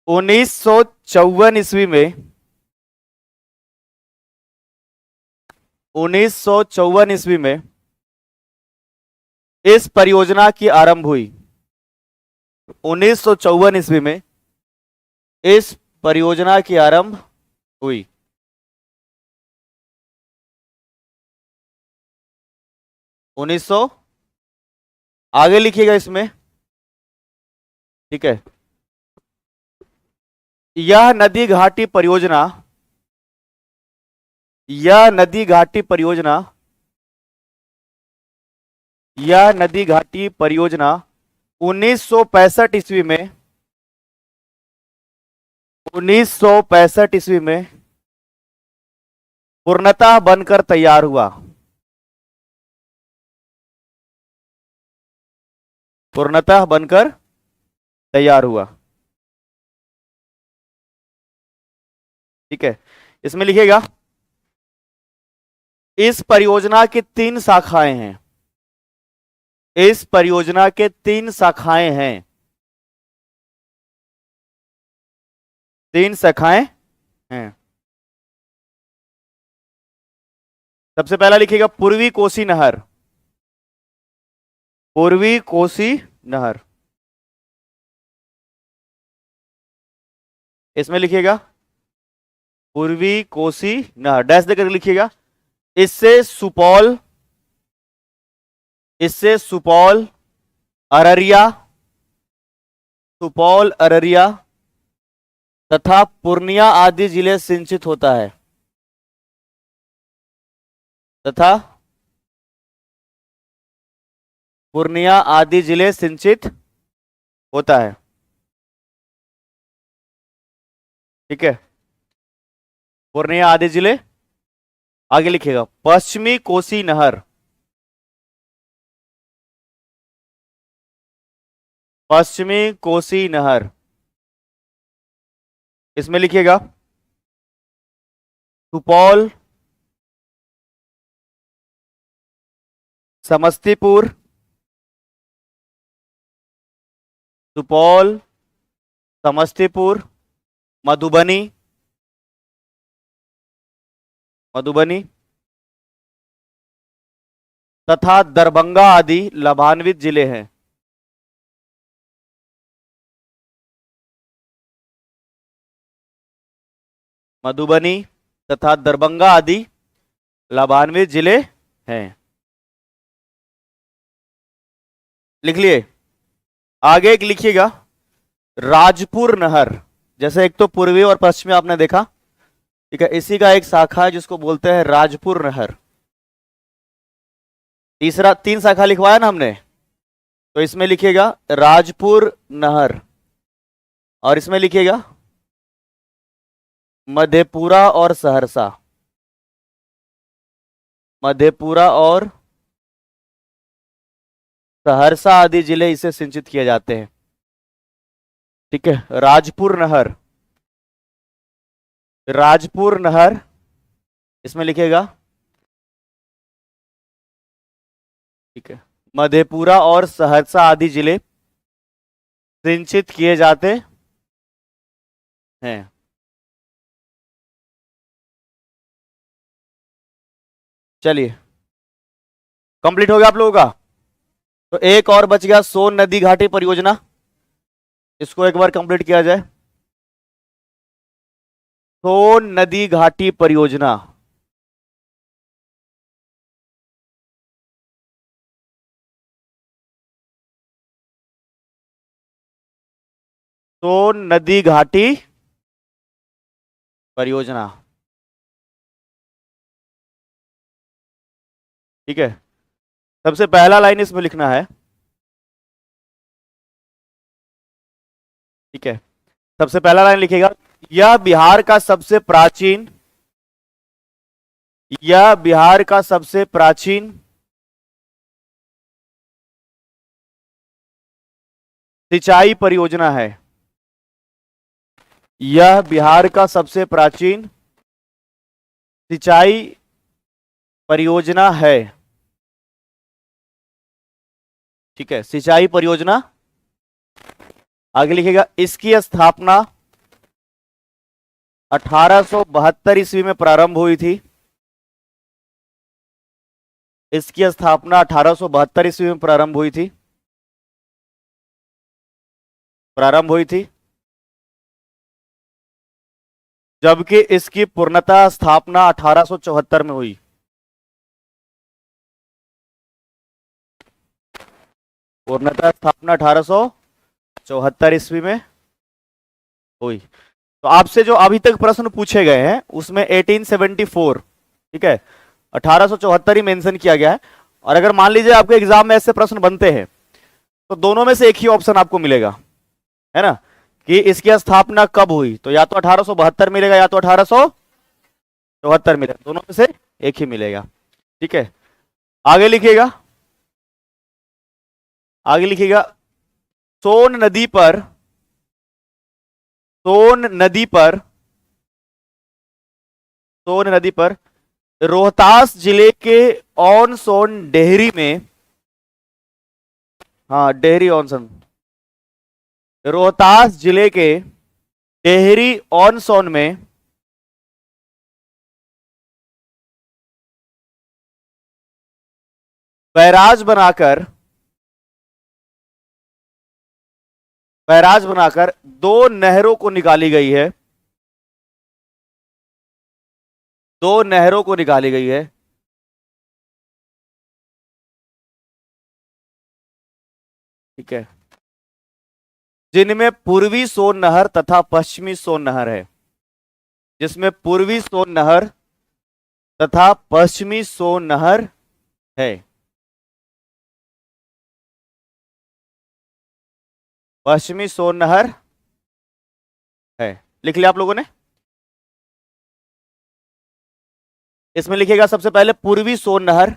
1954 ईस्वी में 1954 ईस्वी में इस परियोजना की आरंभ हुई। 1954 ईस्वी में इस परियोजना की आरंभ हुई। आगे लिखिएगा इसमें, ठीक है। यह नदी घाटी परियोजना 1965 ईस्वी में 1965 ईस्वी में पूर्णतः बनकर तैयार हुआ। पूर्णतः बनकर तैयार हुआ, ठीक है। इसमें लिखिएगा, इस परियोजना की 3 शाखाएं हैं। इस परियोजना के 3 शाखाएं हैं। 3 शाखाएं हैं। सबसे पहला लिखिएगा पूर्वी कोसी नहर। पूर्वी कोसी नहर, इसमें लिखिएगा पूर्वी कोसी नहर, डैश देकर लिखिएगा। इससे सुपौल अररिया तथा पूर्णिया आदि जिले सिंचित होता है। तथा पूर्णिया आदि जिले सिंचित होता है, ठीक है। पूर्णिया आदि जिले। आगे लिखिएगा पश्चिमी कोसी नहर। पश्चिमी कोसी नहर, इसमें लिखिएगा सुपौल समस्तीपुर मधुबनी तथा दरभंगा आदि लाभान्वित जिले हैं। मधुबनी तथा दरभंगा आदि लाभान्वित जिले हैं, लिख लिए। आगे एक लिखिएगा राजपुर नहर। जैसे एक तो पूर्वी और पश्चिमी आपने देखा, ठीक है। इसी का एक शाखा है जिसको बोलते हैं राजपुर नहर। 3 शाखा लिखवाया ना हमने, तो इसमें लिखिएगा राजपुर नहर, और इसमें लिखिएगा मधेपुरा और सहरसा। मधेपुरा और सहरसा आदि जिले इसे सिंचित किए जाते हैं, ठीक है। राजपुर नहर, इसमें लिखिएगा, ठीक है। मधेपुरा और सहरसा आदि जिले सिंचित किए जाते हैं। चलिए, कंप्लीट हो गया आप लोगों का। तो एक और बच गया सोन नदी घाटी परियोजना, इसको एक बार कंप्लीट किया जाए। सोन नदी घाटी परियोजना, सोन नदी घाटी परियोजना, ठीक है। सबसे पहला लाइन इसमें लिखना है, ठीक है। सबसे पहला लाइन लिखेगा, यह बिहार का सबसे प्राचीन सिंचाई परियोजना है। यह बिहार का सबसे प्राचीन सिंचाई परियोजना है। ठीक है, सिंचाई परियोजना। आगे लिखिएगा, इसकी स्थापना 1872 ईस्वी में प्रारंभ हुई थी। इसकी स्थापना 1872 ईस्वी में प्रारंभ हुई थी। जबकि इसकी पूर्णतः स्थापना 1874 में हुई। पूर्णतः स्थापना 1874 ईस्वी में हुई। तो आपसे जो अभी तक प्रश्न पूछे गए हैं उसमें 1874, ठीक है, 1874 ही मेंशन किया गया है। और अगर मान लीजिए आपके एग्जाम में ऐसे प्रश्न बनते हैं तो दोनों में से एक ही ऑप्शन आपको मिलेगा, है ना, कि इसकी स्थापना कब हुई। तो या तो 1872 मिलेगा या तो 1874 मिलेगा, दोनों में से एक ही मिलेगा। ठीक है, आगे लिखिएगा, सोन नदी पर रोहतास जिले के ऑन सोन डेहरी में, हाँ डेहरी ऑन सोन, रोहतास जिले के डेहरी ऑन सोन में बैराज बनाकर दो नहरों को निकाली गई है। ठीक है, जिनमें पूर्वी सोन नहर तथा पश्चिमी सोन नहर है। जिसमें पूर्वी सोन नहर तथा पश्चिमी सोन नहर है। पश्चिमी सोन नहर है, लिख लिया आप लोगों ने। इसमें लिखिएगा सबसे पहले पूर्वी सोन नहर।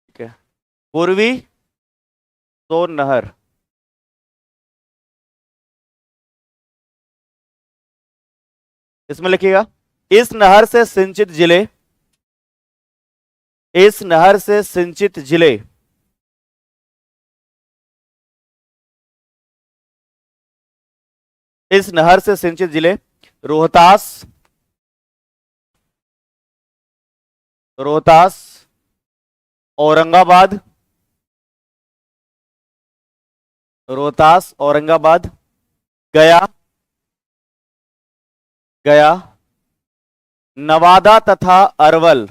ठीक है, पूर्वी सोन नहर। इसमें लिखिएगा, इस नहर से सिंचित जिले रोहतास, औरंगाबाद, गया, नवादा तथा अरवल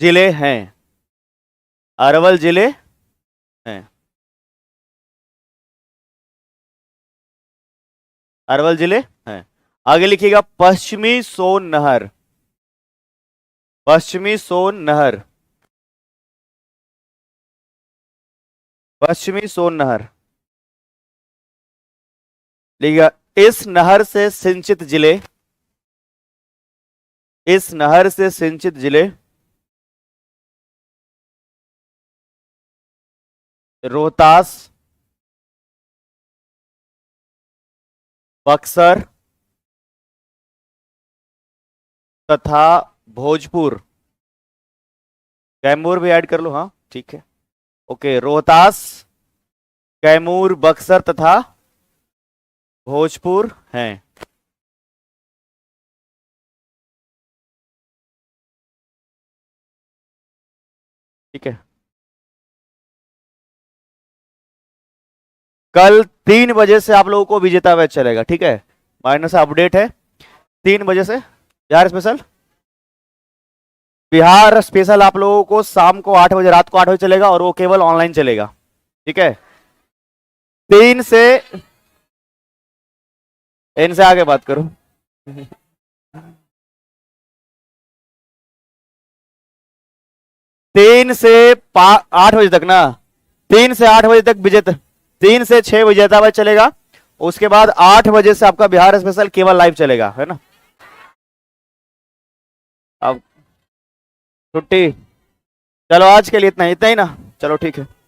जिले हैं। आगे लिखिएगा, पश्चिमी सोन नहर। लिखिएगा, इस नहर से सिंचित जिले रोहतास, बक्सर तथा भोजपुर। कैमूर भी ऐड कर लो, हाँ ठीक है, ओके। रोहतास, कैमूर, बक्सर तथा भोजपुर हैं। ठीक है, कल 3 बजे से आप लोगों को विजेता बैच चलेगा। ठीक है, माइनस अपडेट है 3 बजे से। बिहार स्पेशल आप लोगों को शाम को 8 बजे, रात को 8 बजे चलेगा और वो केवल ऑनलाइन चलेगा। ठीक है, 3 से, इनसे आगे बात करो। 3 से 8 बजे तक ना, 3 से 8 बजे तक विजेता, 3 से 6 विजेता बैच चलेगा। उसके बाद 8 बजे से आपका बिहार स्पेशल केवल लाइव चलेगा, है ना। अब छुट्टी। चलो आज के लिए इतना ही ना। चलो ठीक है।